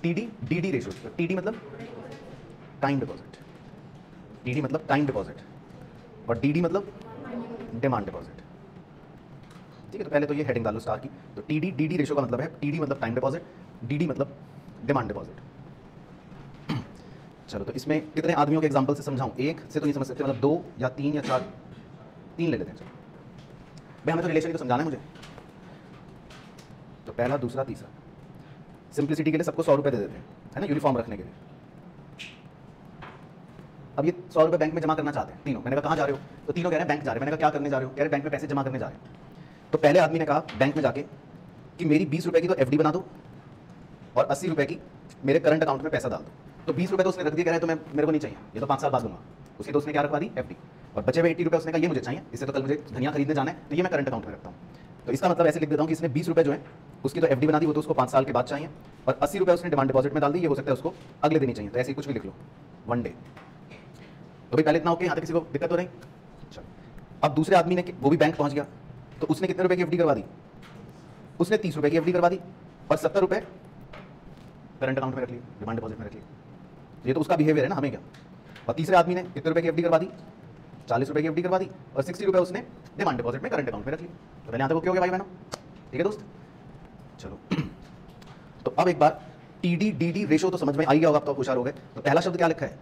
TD DD ratio. तो टीडी मतलब टाइम डिपॉजिट, टीडी मतलब टाइम डिपॉजिट, और डीडी मतलब डिमांड डिपॉजिट। ठीक है, तो पहले तो ये हेडिंग डालो स्टार की। तो टीडी डीडी रेशियो का मतलब है, टीडी मतलब टाइम डिपॉजिट, डीडी मतलब डिमांड डिपॉजिट। चलो तो इसमें कितने आदमियों के एग्जांपल से समझाऊं? एक से तो नहीं समझ सकते, मतलब 2 या 3 या 4, 3 ले लेते हैं। चलो भाई हमें तो रिलेशन ही तो समझाना है मुझे। तो पहला, दूसरा, तीसरा। सिंप्लिसिटी के लिए सबको 100 रुपये दे देते हैं, है ना, यूनिफॉर्म रखने के लिए। अब ये 100 रुपये बैंक में जमा करना चाहते हैं तीनों। मैंने कहा कहाँ जा रहे हो? तो तीनों कह रहे हैं बैंक जा रहे हैं। मैंने कहा क्या करने जा रहे हो? कह रहे बैंक में पैसे जमा करने जा रहे हैं। तो पहले आदमी ने कहा बैंक में जाके कि मेरी 20 रुपये की तो एफडी बना दो और 80 रुपये की मेरे करंट अकाउंट में पैसा डाल दो। तो 20 रुपये तो उसने रख दिया, कह रहे हैं तो मेरे को नहीं चाहिए, ये तो 5 साल बाद दूंगा। उसकी तो उसने क्या रखवा दी? एफडी। और बचे हुए 80 रुपये उसने कहा ये मुझे चाहिए, इससे तो कल मुझे धनिया खरीदने जाना है, तो ये मैं करंट अकाउंट में रखता हूँ। तो इसका मतलब ऐसे लिख देता हूँ कि इसने 20 रुपये जो है उसकी तो एफडी बना दी, वो तो उसको 5 साल के बाद चाहिए, और 80 रुपये उसने डिमांड डिपॉजिट में डाल दी, ये हो सकता है उसको अगले दिन ही चाहिए। तो ऐसे ही कुछ भी लिख लो, 1 डे। तो भाई पहले इतना ओके, यहाँ तक किसी को दिक्कत हो नहीं? चलो अब दूसरे आदमी ने, वो भी बैंक पहुंच गया, तो उसने कितने रुपए की एफडी करवा दी? उसने 30 रुपए की एफडी करवा दी और 70 रुपए करंट अकाउंट में रख लिए, डिमांड डिपॉजिट में रख लिए। ये तो उसका बिहेवियर है ना, हमें क्या। और तीसरे आदमी ने कितने रुपए की एफडी करवा दी? 40 रुपए की एफडी करवा दी और 60 रुपए उसने डिमांड डिपॉजिट में करंट अकाउंट में रख लिए। तो पहले यहाँ तक ओके हो गया भाई बहनों? ठीक है दोस्त, चलो। तो अब एक बार टीडी डीडी रेशो तो समझ में आ गया होगा, अब तो होशियार हो गए। तो पहला शब्द क्या लिखा है?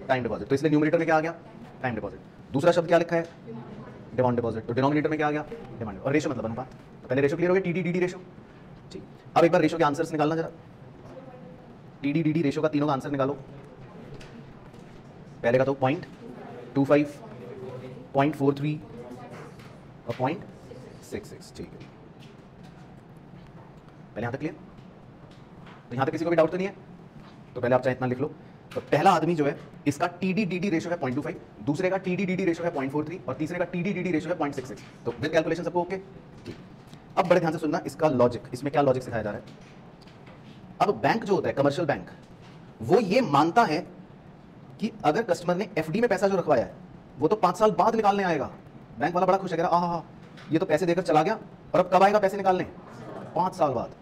टाइम डिपॉजिट, तो इसलिए न्यूमरेटर में क्या आ गया? Time deposit. दूसरा शब्द क्या लिखा है? डिमांड डिपॉजिट, तो डिनोमिनेटर में क्या आ गया? डिमांड। और रेशो मतलब अनुपात। तो पहले रेशो क्लियर हो गया, टीडी डीडी रेशो। ठीक, अब एक बार रेशो के आंसर्स निकालना जरा। टीडी डीडी रेशो का तीनों का आंसर निकालो। पहले का तो 0.25, 0.43 और 0.66। ठीक है, पहले यहाँ तक क्लियर? तो यहाँ तक किसी को भी डाउट तो नहीं है? तो पहले आप चाहे इतना लिख लो। तो पहला आदमी जो है इसका टीडी डीडी रेशो है 0.25, दूसरे का टीडी डीडी रेशो है 0.43 और तीसरे का टीडी डीडी रेशो है 0.66। तो विद कैलकुलेशन सबको ओके? अब बड़े ध्यान से सुनना इसका लॉजिक, इसमें क्या लॉजिक सिखाया जा रहा है। अब बैंक जो होता है, कमर्शियल बैंक, वो ये मानता है कि अगर कस्टमर ने एफडी में पैसा जो रखवाया है वो तो 5 साल बाद निकालने आएगा। बैंक वाला बड़ा खुश है, कह रहा आहा ये तो पैसे देकर चला गया और अब कब आएगा पैसे निकालने? 5 साल बाद।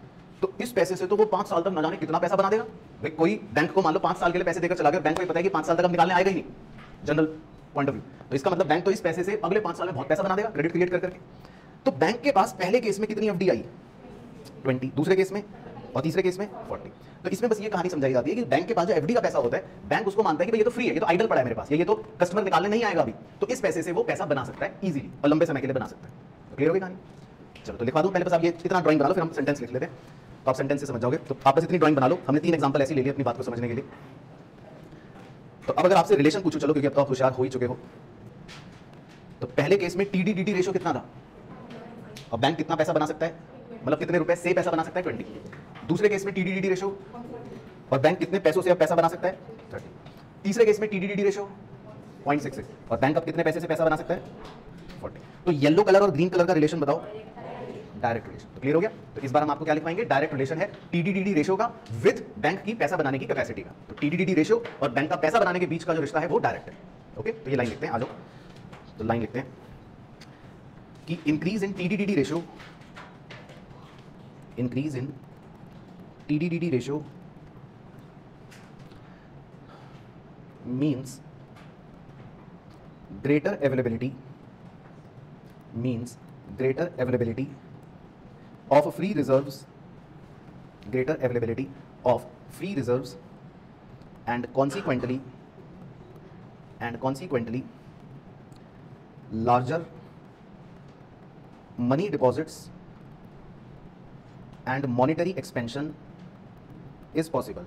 तो इस पैसे से तो वो 5 साल तक न जाने कितना पैसा बना देगा। भाई कोई बैंक को मान लो 5 साल के लिए पैसे देकर चला गया, बैंक को पता है कि 5 साल तक अब निकालने आएगा ही नहीं, जनरल पॉइंट ऑफ व्यू। तो इसका मतलब बैंक तो इस पैसे से अगले 5 साल में बहुत पैसा बना देगा क्रेडिट क्रिएट कर करके। तो बैंक के पास पहले केस में कितनी एफडी आई? 20, दूसरे केस में और तीसरे केस में 40। तो इसमें बस ये कहानी समझाई जाती है कि बैंक के पास जो एफडी का पैसा होता है, बैंक उसको मानता है कि भाई ये तो फ्री है, ये तो आइडल पड़ा है मेरे पास, ये तो कस्टमर निकालने नहीं आएगा अभी, तो इस पैसे से वो पैसा बना सकता है इजीली और लंबे समय के लिए बना सकता है। तो क्लियर होगी कहानी? चलो तो लिखवा दूं पहले, बस आप ये इतना ड्राइंग बना लो, फिर हम सेंटेंस लिख लेते हैं, तो आप सेंटेंस से समझ जाओगे। तो आप बस इतनी ड्राइंग बना लो, हमने 3 एग्जांपल ऐसे ले लिए अपनी बात को समझने के लिए। तो अब अगर आपसे रिलेशन पूछूं, चलो क्योंकि अब तो आप होशियार हो ही चुके हो, तो पहले केस में टीडी रेशियो कितना था और बैंक कितना पैसा बना सकता है, मतलब कितने रुपए से पैसा बना सकता है? 20। दूसरे केस में टीडी रेशियो और बैंक कितने पैसों से अब पैसा बना सकता है? 30। तीसरे केस में टीडी रेशियो 0.66 और बैंक अब कितने पैसे से पैसा बना सकता है? 40। तो येलो कलर और ग्रीन कलर का रिलेशन बताओ, डायरेक्ट रिलेशन। तो क्लियर हो गया? तो इस बार हम आपको क्या लिखवाएंगे? डायरेक्ट रिलेशन है टीडी रेशियो का विद बैंक की पैसा बनाने की कैपेसिटी का। तो टीडी रेशियो और बैंक का पैसा बनाने के बीच का जो रिश्ता है वो डायरेक्ट है। ओके, तो ये लाइन लिखते हैं, आ जाओ। तो लाइन लिखते हैं कि increase in TD ratio, increase in TD ratio means greater availability of free reserves, greater availability of free reserves and consequently larger money deposits and monetary expansion is possible.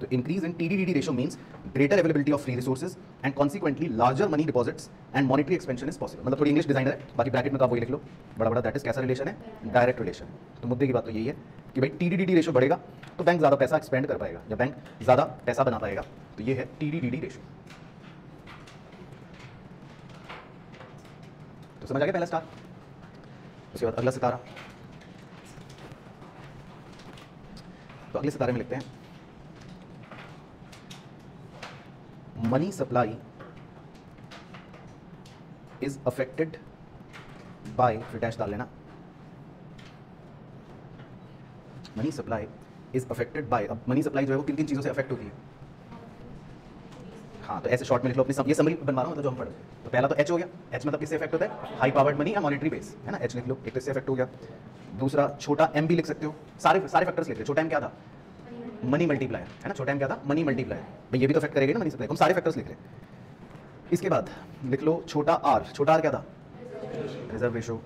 तो increase in TD ratio means greater availability of free resources and consequently larger money deposits and monetary expansion is possible. मतलब थोड़ी English designer है, बाकी bracket में तो आप वही लिख लो बड़ा बड़ा, दैट इज कैसा रिलेशन है? डायरेक्ट रिलेशन है। तो मुद्दे की बात तो यही है कि भाई टीडी रेशियो बढ़ेगा तो बैंक ज्यादा पैसा एक्सपेंड कर पाएगा या बैंक ज्यादा पैसा बना पाएगा। तो ये है टीडी रेशियो। तो समझ आ गया पहला स्टार? उसके बाद अगला सितारा। तो अगले सितारे में लिखते हैं money supply is affected by, फिर डैश डाल लेना, money supply is affected by. अब मनी सप्लाई जो है वो किन किन चीज़ों से अफेक्ट होती है? हाँ, तो ऐसे शॉर्ट में लिख लो अपनी सब, ये समरी बनवा रहा हूँ मतलब जो हम पढ़े। तो पहला तो एच हो गया, एच मतलब किससे अफेक्ट होता है? हाई पावर्ड मनी या मॉनेटरी बेस, है ना, एच लिख लो, एक इससे अफेक्ट हो गया। दूसरा छोटा एम भी लिख सकते हो, सारे फैक्टर्स लिख लो। छोटा एम क्या था? मनी मल्टीप्लायर, है ना, छोटा एम क्या था? Money multiplier. भाई ये भी तो अफेक्ट करेगा ना मनी सप्लाई को, हम सारे फैक्टर्स लिख रहे हैं। इसके बाद लिख लो छोटा आर, छोटा आर क्या था? Reserve ratio.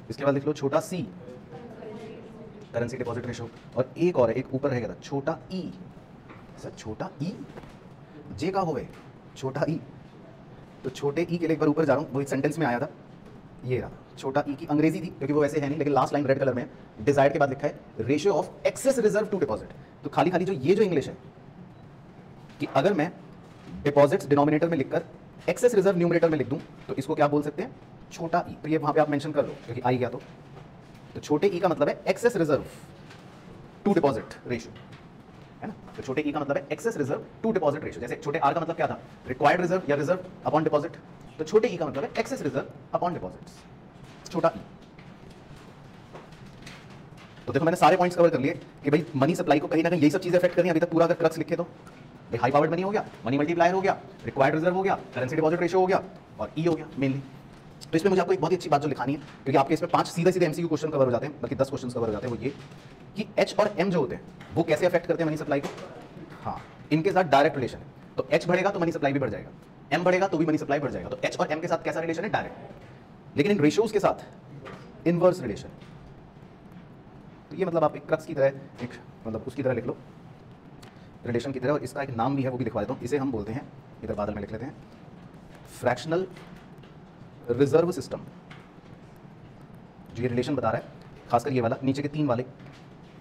इसके बाद लिख लो छोटा सी, करेंसी डिपॉजिट रेशो। और एक और है, एक ऊपर रहेगा छोटा ई। सर छोटा ई जे का होवे, छोटा ई। तो छोटे ई के लिए एक बार ऊपर जा रहा हूँ, वो इस सेंटेंस में आया था, ये रहा। छोटा ई की अंग्रेजी थी क्योंकि वो वैसे है नहीं, लेकिन लास्ट लाइन रेड कलर में डिजायर्ड के बाद लिखा है ratio of excess reserve to deposit. तो खाली खाली जो ये जो इंग्लिश है कि अगर मैं डिपॉजिट्स डिनोमिनेटर में लिखकर एक्सेस रिजर्व न्यूमरेटर में लिख दूं तो इसको क्या बोल सकते हैं? छोटा ई। तो ये वहां पे आप मेंशन कर लो क्योंकि आई गया। तो छोटे ई का मतलब है excess reserve to deposit ratio, है ना। तो छोटे ई का मतलब है excess reserve to deposit ratio. जैसे छोटे आर का मतलब क्या था? रिक्वायर्ड रिजर्व या रिजर्व अपॉन डिपॉजिट। तो छोटे ई का मतलब है एक्सेस रिजर्व अपॉन डिपॉजिट्स, छोटा ई। तो देखो मैंने सारे पॉइंट्स कवर कर लिए कि भाई मनी सप्लाई को कहीं ना कहीं यही सब चीजें अफेक्ट करनी है। अभी तक पूरा अगर क्रक्स लिखे तो भाई हाई पावर्ड मनी हो गया, मनी मल्टीप्लायर हो गया, रिक्वायर्ड रिजर्व हो गया, करेंसी डिपॉजिट रेशियो हो गया और ई हो गया मेनली। तो इसमें मुझे आपको एक बहुत ही अच्छी बात जो लिखानी है, क्योंकि आपके इसमें 5 सीधे सीधे एमसीक्यू क्वेश्चन कवर हो जाते हैं, बल्कि 10 क्वेश्चन कवर हो जाते हैं। वो ये कि एच और एम जो होते हैं वो कैसे अफेक्ट करते हैं मनी सप्लाई को। हाँ, इनके साथ डायरेक्ट रिलेशन है। तो एच बढ़ेगा तो मनी सप्लाई भी बढ़ जाएगा, एम बढ़ेगा तो भी मनी सप्लाई बढ़ जाएगा। तो एच और एम के साथ कैसा रिलेशन है? डायरेक्ट। लेकिन इन रेशियोज के साथ इनवर्स रिलेशन। तो ये मतलब आप एक क्रक्स की तरह, एक मतलब उसकी तरह लिख लो, रिलेशन की तरह। और इसका एक नाम भी है, वो भी लिखवा देता हूँ। इसे हम बोलते हैं, इधर बादल में लिख लेते हैं, फ्रैक्शनल रिजर्व सिस्टम। जो ये रिलेशन बता रहा है, खासकर ये वाला नीचे के 3 वाले,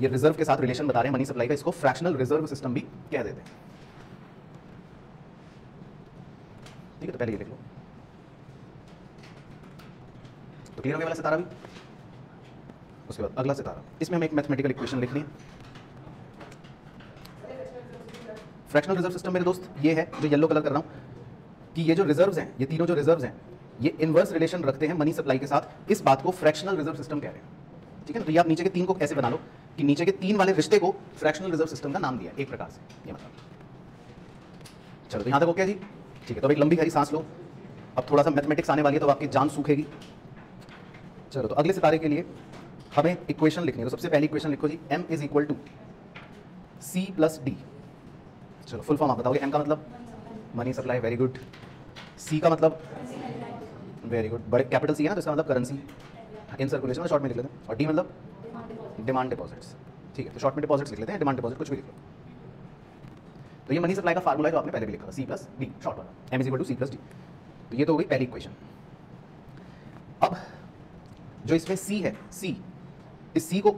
ये रिजर्व के साथ रिलेशन बता रहे हैं मनी सप्लाई का, इसको फ्रैक्शनल रिजर्व सिस्टम भी कह देते हैं। ठीक है, तो पहले ये लिख लो। तो क्लियर हो गया वाला सितारा भी। उसके बाद अगला सितारा, इसमें हमें एक मैथमेटिकल इक्वेशन लिखनी है। फ्रैक्शनल रिजर्व सिस्टम मेरे दोस्त ये है जो येलो कलर कर रहा हूं, कि ये जो रिजर्व्स हैं, ये तीनों जो रिजर्व्स हैं, ये इनवर्स रिलेशन रखते हैं मनी सप्लाई के साथ। इस बात को फ्रैक्शनल रिजर्व सिस्टम कह रहे हैं। ठीक है ना। तो ये आप नीचे के 3 को ऐसे बना लो कि नीचे के 3 वाले रिश्ते को फ्रैक्शनल रिजर्व सिस्टम का नाम दिया एक प्रकार से, ये मतलब। चलो तो यहाँ तक ओके जी, ठीक है। तो एक लंबी गहरी सांस लो, अब थोड़ा सा मैथमेटिक्स आने वाली है तो आपकी जान सूखेगी। चलो तो अगले सितारे के लिए हमें इक्वेशन लिखनी है, तो सबसे पहली इक्वेशन लिखो जी, m is equal to C plus D. चलो फुल फॉर्म आप बताओगे। m का मतलब money supply, very good. C का मतलब वेरी गुड, बड़े कैपिटल C है ना तो इसका मतलब करेंसी इन सर्कुलेशन में, शॉर्ट में लिख लेते हैं। और D मतलब डिमांड डिपॉजिट्स, ठीक है। तो शॉर्ट में डिपॉजिट्स लिख लेते हैं, डिमांड डिपॉजिट कुछ भी लिख लो। तो ये मनी सप्लाई का फार्मूला है जो आपने पहले भी लिखा था, C प्लस डी शॉर्ट वाला, m is equal to C plus D. तो ये तो हो गई पहली इक्वेशन। अब जो इसमें C है, C, इस C को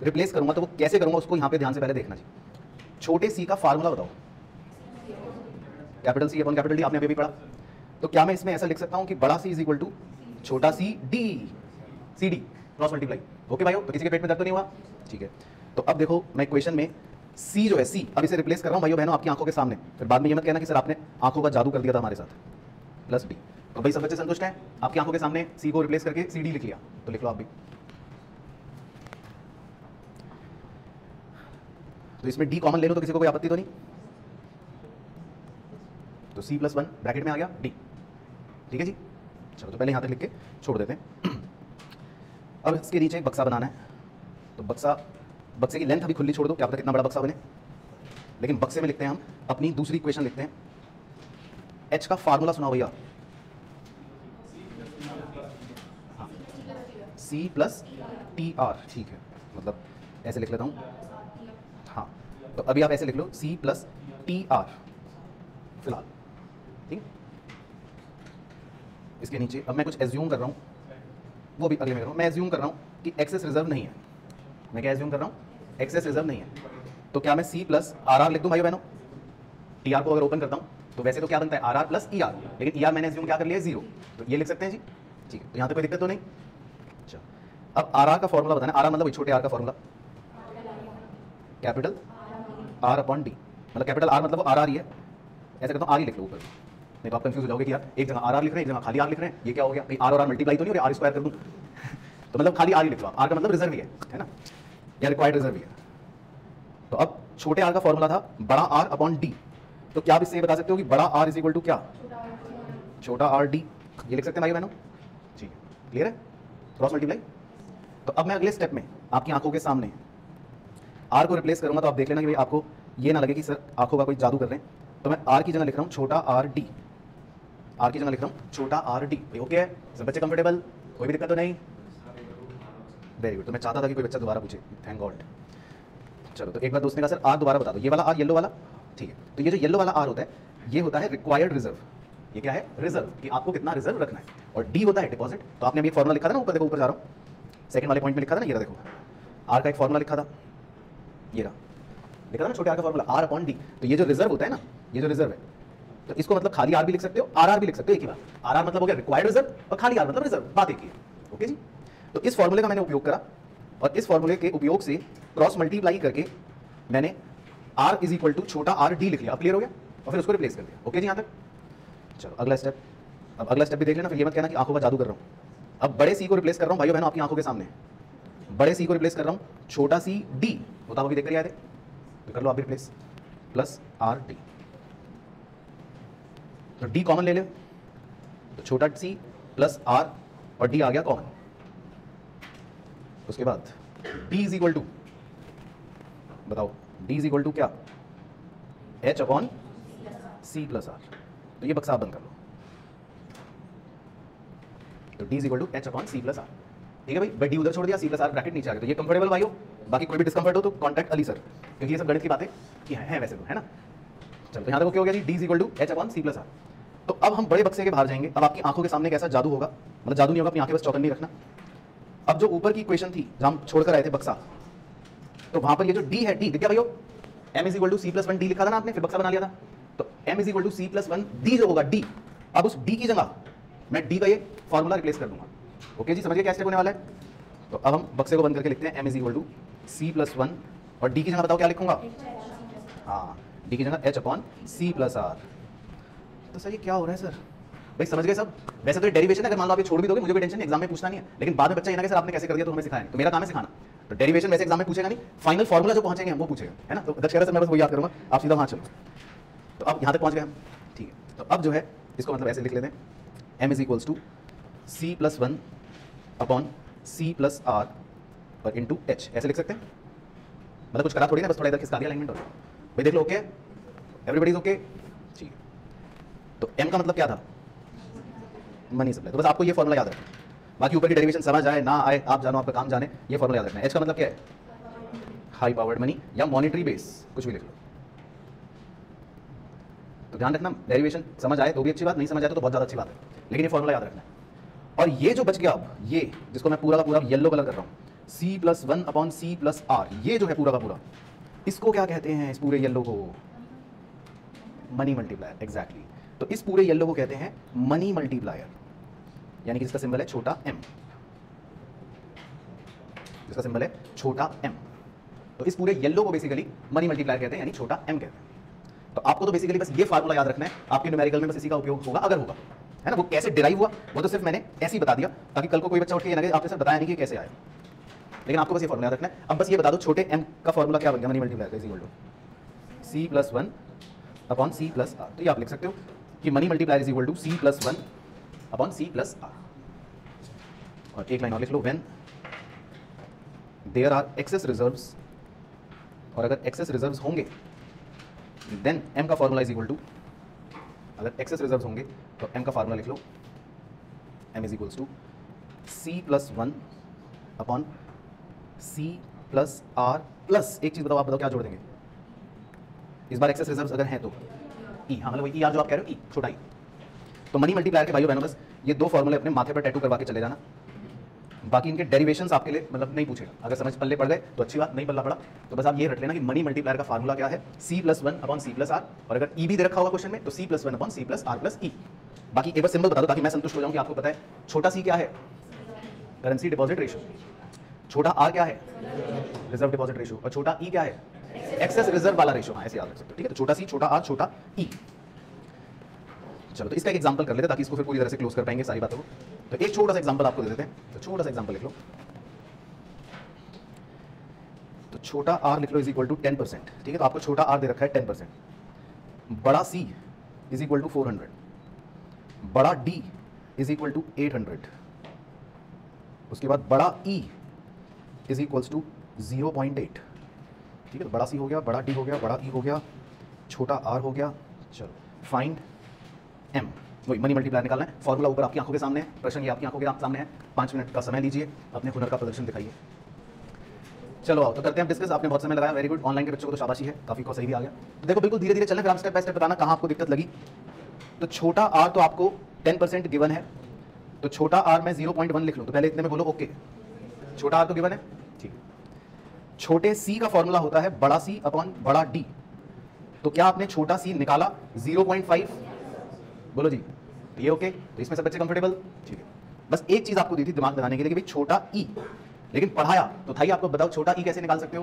रिप्लेस करूंगा तो वो कैसे करूंगा उसको यहाँ पे ध्यान से पहले देखना चाहिए। छोटे C का फार्मूला बताओ, capital C upon capital D, आपने अभी भी पढ़ा। तो क्या मैं इसमें ऐसा लिख सकता हूँ कि बड़ा C इज इक्वल टू छोटा C D, C D cross multiply. Okay भाइयों, तो किसी के पेट में दर्द तो नहीं हुआ, ठीक है। तो अब देखो मैं इक्वेशन में C जो है C, अब इसे रिप्लेस कर रहा हूँ भाइयों बहनों आपकी आंखों के सामने, फिर बाद में ये मत कहना कि सर आपने आंखों का जादू कर दिया था हमारे साथ। प्लस D, तो भाई सब बच्चे संतुष्ट हैं, आपकी आंखों के सामने C को रिप्लेस करके CD लिख लिया, तो लिख लो आप भी। तो इसमें D कॉमन ले लो तो किसी को कोई आपत्ति तो नहीं, तो C प्लस 1 ब्रैकेट में आ गया D, ठीक है जी। चलो तो पहले यहाँ तक लिख के छोड़ देते हैं। अब इसके नीचे एक बक्सा बनाना है, तो बक्से की लेंथ अभी खुली छोड़ दो, क्या पता कितना बड़ा बक्सा बने। लेकिन बक्से में लिखते हैं हम अपनी दूसरी इक्वेशन लिखते हैं। H का फार्मूला सुनाओ भैया, C प्लस टी आर, ठीक है। मतलब ऐसे लिख लेता हूँ, हाँ। तो अभी आप ऐसे लिख लो C प्लस टी आर फिलहाल, ठीक है। इसके नीचे अब मैं कुछ एज्यूम कर रहा हूँ, वो भी अगले में कर रहा हूँ। मैं एज्यूम कर रहा हूँ कि एक्सेस रिजर्व नहीं है। मैं क्या एज्यूम कर रहा हूँ, एक्सेस रिजर्व नहीं है। तो क्या मैं C प्लस आर आर लिख दूँ भाई बहनों। टी आर को अगर ओपन करता हूँ तो वैसे तो क्या बनता है R R plus E R, लेकिन ई आर मैंने एज्यूम क्या कर लिया 0, तो ये लिख सकते हैं जी, ठीक है। तो यहाँ तक कोई दिक्कत तो नहीं। अच्छा अब आर आर का फॉर्मूला बताना है। आर आर मतलब छोटे आर का formula, capital R upon D, मतलब कैपिटल आर मतलब वो आर आर ही है, ऐसे करता हूँ आर ही लिख लो ऊपर, नहीं तो आप कंफ्यूज हो जाओगे कि यार एक जगह आर आर लिख रहे हैं, एक जगह खाली आर लिख रहे हैं, ये क्या हो गया, कहीं आर और आर मल्टीप्लाई तो नहीं हो रहा, आर स्क्वायर कर दूँ तो मतलब खाली आर ही लिख लो। आर का मतलब रिजर्व ही है ना, या रिक्वायर्ड रिजर्व ही है। तो अब छोटे आर का फॉर्मूला था बड़ा आर अपॉन डी, तो क्या आप इससे बता सकते हो कि बड़ा आर इज इक्वल टू क्या, छोटा आर डी, ये लिख सकते हैं भाई बहनों, ठीक है। क्लियर है, क्रॉस मल्टीप्लाई। तो अब मैं अगले स्टेप में आपकी आंखों के सामने आर को रिप्लेस करूंगा, तो आप देख लेना कि भाई आपको ये ना लगे कि सर आंखों का कोई जादू कर रहे हैं। तो मैं आर की जगह लिख रहा हूँ छोटा आर डी, आर की जगह लिख रहा हूँ छोटा आर डी। ओके है सब बच्चे कंफर्टेबल, कोई भी दिक्कत तो नहीं, वेरी गुड। तो मैं चाहता था कि कोई बच्चा दोबारा पूछे, थैंक गॉड। चलो तो एक बार दोस्त ने कहा सर आर दोबारा बता दो, ये वाला आर येलो वाला, ठीक है। तो ये जो येलो वाला आर होता है ये होता है रिक्वायर्ड रिजर्व, ये क्या है रिजर्व, कि आपको कितना रिजर्व रखना है। और डी होता है डिपॉजिट। तो आपने अभी एक फॉर्मूला लिखा था ना, ऊपर देखो, ऊपर जा रहा हूँ सेकंड वाले पॉइंट में लिखा था ना, ये रहा देखो, आर का एक फॉर्मूला लिखा था, ये रहा लिखा था ना छोटे आर का फॉर्मूला, आर अपॉन डी। तो ये जो रिजर्व होता है ना, ये जो रिजर्व है, तो इसको मतलब खाली आर भी लिख सकते हो, आर आर भी लिख सकते हो, एक ही बात। आर आर मतलब हो गया रिक्वायर्ड रिजर्व और खाली आर मतलब रिजर्व, बात एक ही है। ओके जी। तो इस फॉर्मूले का मैंने उपयोग करा और इस फॉर्मूले के उपयोग से क्रॉस मल्टीप्लाई करके मैंने आर इज इक्वल टू छोटा आर डी लिख लिया। अब क्लियर हो गया, और फिर उसको रिप्लेस कर दिया। ओके जी यहाँ तक। चलो अगला स्टेप, अब अगला स्टेप भी देख लेना, फिर ये मत कहना कि आंखों का जादू कर रहा हूँ। अब बड़े सी को रिप्लेस कर रहा हूँ भाइयों बहनों आपकी आंखों के सामने, बड़े सी को रिप्लेस कर रहा हूँ छोटा सी डी, बताओ अभी देख कर आए थे, तो कर लो आप भी रिप्लेस, प्लस आर डी। तो डी कॉमन ले ले, तो छोटा सी प्लस आर और डी आ गया कॉमन। उसके बाद डी इज इक्वल टू, बताओ डी इज इक्वल टू क्या, H upon C plus are. तो ये बक्सा आप बंद कर लो, तो D is equal to H upon C plus R, ठीक है भाई। डी उधर छोड़ दिया, सी प्लस आर ब्रैकेट नीचे आ गया। तो ये कंफर्टेबल भाई हो, बाकी कोई भी डिस्कंफर्ट हो तो कॉन्टैक्ट अली सर, क्योंकि ये सब गणित की बातें की हैं वैसे तो, है ना। चलो तो यहाँ तक क्या हो गया जी, d is equal to H upon C plus are. तो अब हम बड़े बक्से के बाहर जाएंगे। अब आपकी आंखों के सामने कैसा जादू होगा, मतलब जादू नहीं होगा, अपनी आंखें बस चौकन्नी रखना। अब जो ऊपर की इक्वेशन थी जहां हम छोड़कर आए थे बक्सा, तो वहां पर ये जो डी है, डी दिख गया भाइयों, m is equal to C plus 1 D लिखा था ना आपने, फिर बक्सा बना लिया था। तो m is equal to C plus 1 D जो होगा डी, अब उस डी की जगह मैं डी का ये फॉर्मूला रिप्लेस कर दूंगा। ओके जी, समझिए क्या स्टेप होने वाला है। तो अब हम बक्से को बंद करके लिखते हैं m is equal to C plus 1 और डी की जगह बताओ क्या लिखूंगा, हाँ डी की जगह h upon C plus are. तो सर ये क्या हो रहा है सर, भाई समझ गए सब। वैसे तो डेरिवेशन अगर मान लो आप ये छोड़ भी दोगे मुझे कोई टेंशन नहीं, एग्जाम में पूछना नहीं है, लेकिन बाद में बच्चा ये ना कि सर आपने कैसे कर दिया तो हमें सिखाया नहीं, तो मेरा काम है सिखाना। तो डेरिवेशन वैसे एग्जाम में पूछेगा नहीं, फाइनल फॉर्मूला जो पहुंचेंगे हम वो पूछेगा, है ना। तो दक्षरा से मैं बस वही याद करूंगा, आप सीधा वहां चलो। तो अब यहाँ तक पहुंच गए हम। तो अब जो है इसको मतलब ऐसे लिख लेते हैं, m is equals to c plus 1 upon c plus are और इंटू एच, ऐसे लिख सकते हैं। मतलब कुछ करा थोड़ी ना, बस थोड़ा इधर खिसका दिया अलाइनमेंट। और भाई देख लो, ओके एवरीबॉडी इज ओके, ठीक है। तो m का मतलब क्या था, मनी सप्लाई। तो बस आपको ये फॉर्मूला याद रखना, बाकी ऊपर की डेरिवेशन समझ आए ना आए आप जानो, आपका काम जाने, ये फॉर्मूला याद रखना है। h का मतलब क्या है, हाई पावर्ड मनी या मॉनिटरी बेस, कुछ भी लिख लो। तो ध्यान रखना, डेरिवेशन समझ आए तो भी अच्छी बात, नहीं समझ आए तो बहुत ज़्यादा अच्छी बात है, लेकिन ये फॉर्मूला याद रखना है। और ये जो बच गया अब, ये जिसको मैं पूरा का पूरा येलो कलर कर रहा हूँ, c plus 1 upon c plus R, ये जो है पूरा का पूरा, इसको क्या कहते हैं, इस पूरे येलो को मनी मल्टीप्लायर। एग्जैक्टली, तो इस पूरे येलो को कहते हैं मनी मल्टीप्लायर, यानी कि जिसका सिंबल है छोटा m, जिसका सिंबल है छोटा m। तो इस पूरे येलो को बेसिकली मनी मल्टीप्लायर कहते हैं, यानी छोटा m कहते हैं। तो आपको तो बेसिकली बस ये फार्मूला याद रखना है, आपके न्यूमेरिकल में बस इसी का उपयोग होगा अगर होगा, है ना। वो कैसे डिराइव हुआ वो तो सिर्फ मैंने ऐसे ही बता दिया, ताकि कल को कोई बच्चा उठ के ये ना कहे आपने सर बताया नहीं कि कैसे आया, लेकिन आपको बस ये फॉर्मूला याद रखना है। अब बस ये बता दो छोटे m का फॉर्मूला क्या बन गया, मनी मल्टीप्लायर का, is equal to c plus 1 upon c plus are. तो ये आप लिख सकते हो कि money multiplier is equal to c plus 1 upon c plus are. और एक लाइन और लिख लो, when there are excess reserves, और अगर एक्सेस रिजर्व्स होंगे देन m का फॉर्मूला इज इक्वल टू, अगर एक्सेस रिजर्व्स होंगे तो m का फॉर्मूला लिख लो, m is equals to c plus 1 upon c plus R plus, एक चीज बताओ, आप बताओ क्या जोड़ देंगे इस बार एक्सेस रिजर्व्स अगर हैं तो e, हाँ मतलब वही e r जो आप कह रहे हो, e छोटा e। तो मनी मल्टीप्लायर के भाइयों बहनों बस ये दो फॉर्मूले अपने माथे पर टैटू करवा के चले जाना, बाकी इनके डेरिवेशंस आपके लिए मतलब नहीं पूछेगा, अगर समझ पल्ले पड़ गए तो अच्छी बात, नहीं पल्ला पड़ा तो बस आप ये रट लेना कि मनी मल्टीप्लायर का फार्मूला क्या है, c plus 1 upon c plus are, और अगर e भी दे रखा होगा क्वेश्चन में तो c plus 1 upon c plus R plus e। बाकी एक बार सिंबल बता दो ताकि मैं संतुष्ट हो जाऊं कि आपको पता है। छोटा c क्या है, करेंसी डिपॉजिट रेशियो, छोटा r क्या है, रिजर्व डिपॉजिट रेशियो, और छोटा e क्या है, एक्सेस रिजर्व वाला रेशियो। हाँ ऐसे याद रख सकते हो, ठीक है। तो छोटा c, छोटा r, छोटा e। चलो तो इसका एक एग्जांपल कर लेते हैं ताकि इसको फिर पूरी तरह से क्लोज कर पाएंगे सारी बातों को। तो एक छोटा सा एग्जांपल आपको दे देते हैं, तो छोटा सा एग्जांपल लिख लो। तो छोटा r लिख लो इज इक्वल टू 10%, ठीक है। तो आपको छोटा r दे रखा है 10%, बड़ा c इज इक्वल टू 400, बड़ा d इज इक्वल टू 800, उसके बाद बड़ा e इज इक्वल्स टू 0.8, ठीक है। तो बड़ा c हो गया, बड़ा d हो गया, बड़ा e हो गया, छोटा r हो गया। चलो फाइंड m, वही मनी मल्टीप्लायर निकालना है। फॉर्मूला ऊपर आपकी आंखों के सामने है, प्रश्न ये आपकी आंखों के सामने है। 5 मिनट का समय लीजिए, अपने हुनर का प्रदर्शन दिखाइए। चलो आओ तो करते हैं डिस्कस। आपने बहुत समय लगाया, वेरी गुड। ऑनलाइन के बच्चों को तो शाबाशी है, काफी को सही भी आ गया। तो देखो बिल्कुल धीरे धीरे चलना, फिर आप स्टेप बाय स्टेप बताना कहाँ आपको दिक्कत लगी। तो छोटा r तो आपको 10% गिवन है, तो छोटा r मैं 0.1 लिख लूँ, तो पहले इतने में बोलो ओके। छोटा r तो गिवन है, ठीक है। छोटे c का फॉर्मूला होता है बड़ा c अपॉन बड़ा d, तो क्या आपने छोटा c निकाला 0.5, बोलो जी, तो ये ओके। तो इसमें सब बच्चे कंफर्टेबल, ठीक है। बस एक चीज आपको दी थी दिमाग लगाने के लिए कि भाई छोटा e, लेकिन पढ़ाया तो था ही आपको, बताओ छोटा e कैसे निकाल सकते हो।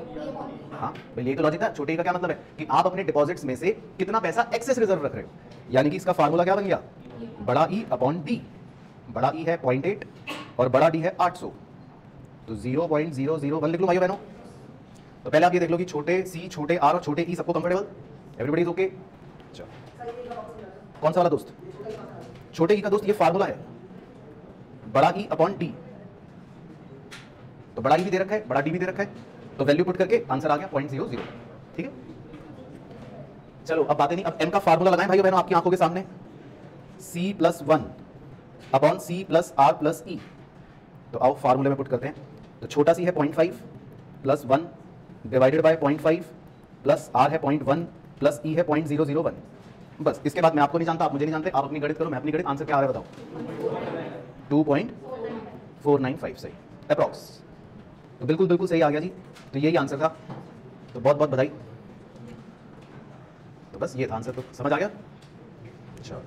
हाँ भाई ये तो लॉजिक था। छोटे e का क्या मतलब है कि आप अपने डिपॉजिट्स में से कितना पैसा एक्सेस रिजर्व रख रहे हो, यानी कि इसका फार्मूला क्या बन गया, बड़ा e अपॉन d। बड़ा e है 0.8 और बड़ा d है 800, तो 0.001 लिख लो भाइयों बहनों। तो पहले आप ये देख लो कि छोटे c, छोटे r और छोटे e सबको कंफर्टेबल, एवरीबॉडी इज ओके। कौन सा वाला दोस्त, छोटे e का दोस्त, ये फार्मूला है बड़ा e अपॉन d। तो बड़ा e भी दे रखा है, बड़ा d भी दे रखा है, तो वैल्यू पुट करके आंसर आ गया 0.00, ठीक है। चलो अब बातें नहीं, अब m का फार्मूला लगाएं भाइयों बहनों आपकी आंखों के सामने, c plus 1 upon c plus r plus e। तो आओ फार्मूले में पुट करते हैं। तो छोटा c है 0.5 plus 1 divided by 0.5 plus r है 0.1 प्लस e है 0.001। बस इसके बाद मैं आपको नहीं जानता, आप मुझे नहीं जानते, आप अपनी गणित करो, मैं अपनी गणित। आंसर क्या आ रहा है बताओ, 2.495 सही अप्रॉक्स। तो बिल्कुल बिल्कुल सही आ गया जी, तो यही आंसर था। तो बहुत बहुत बधाई। तो बस ये था आंसर, तो समझ आ गया। चलो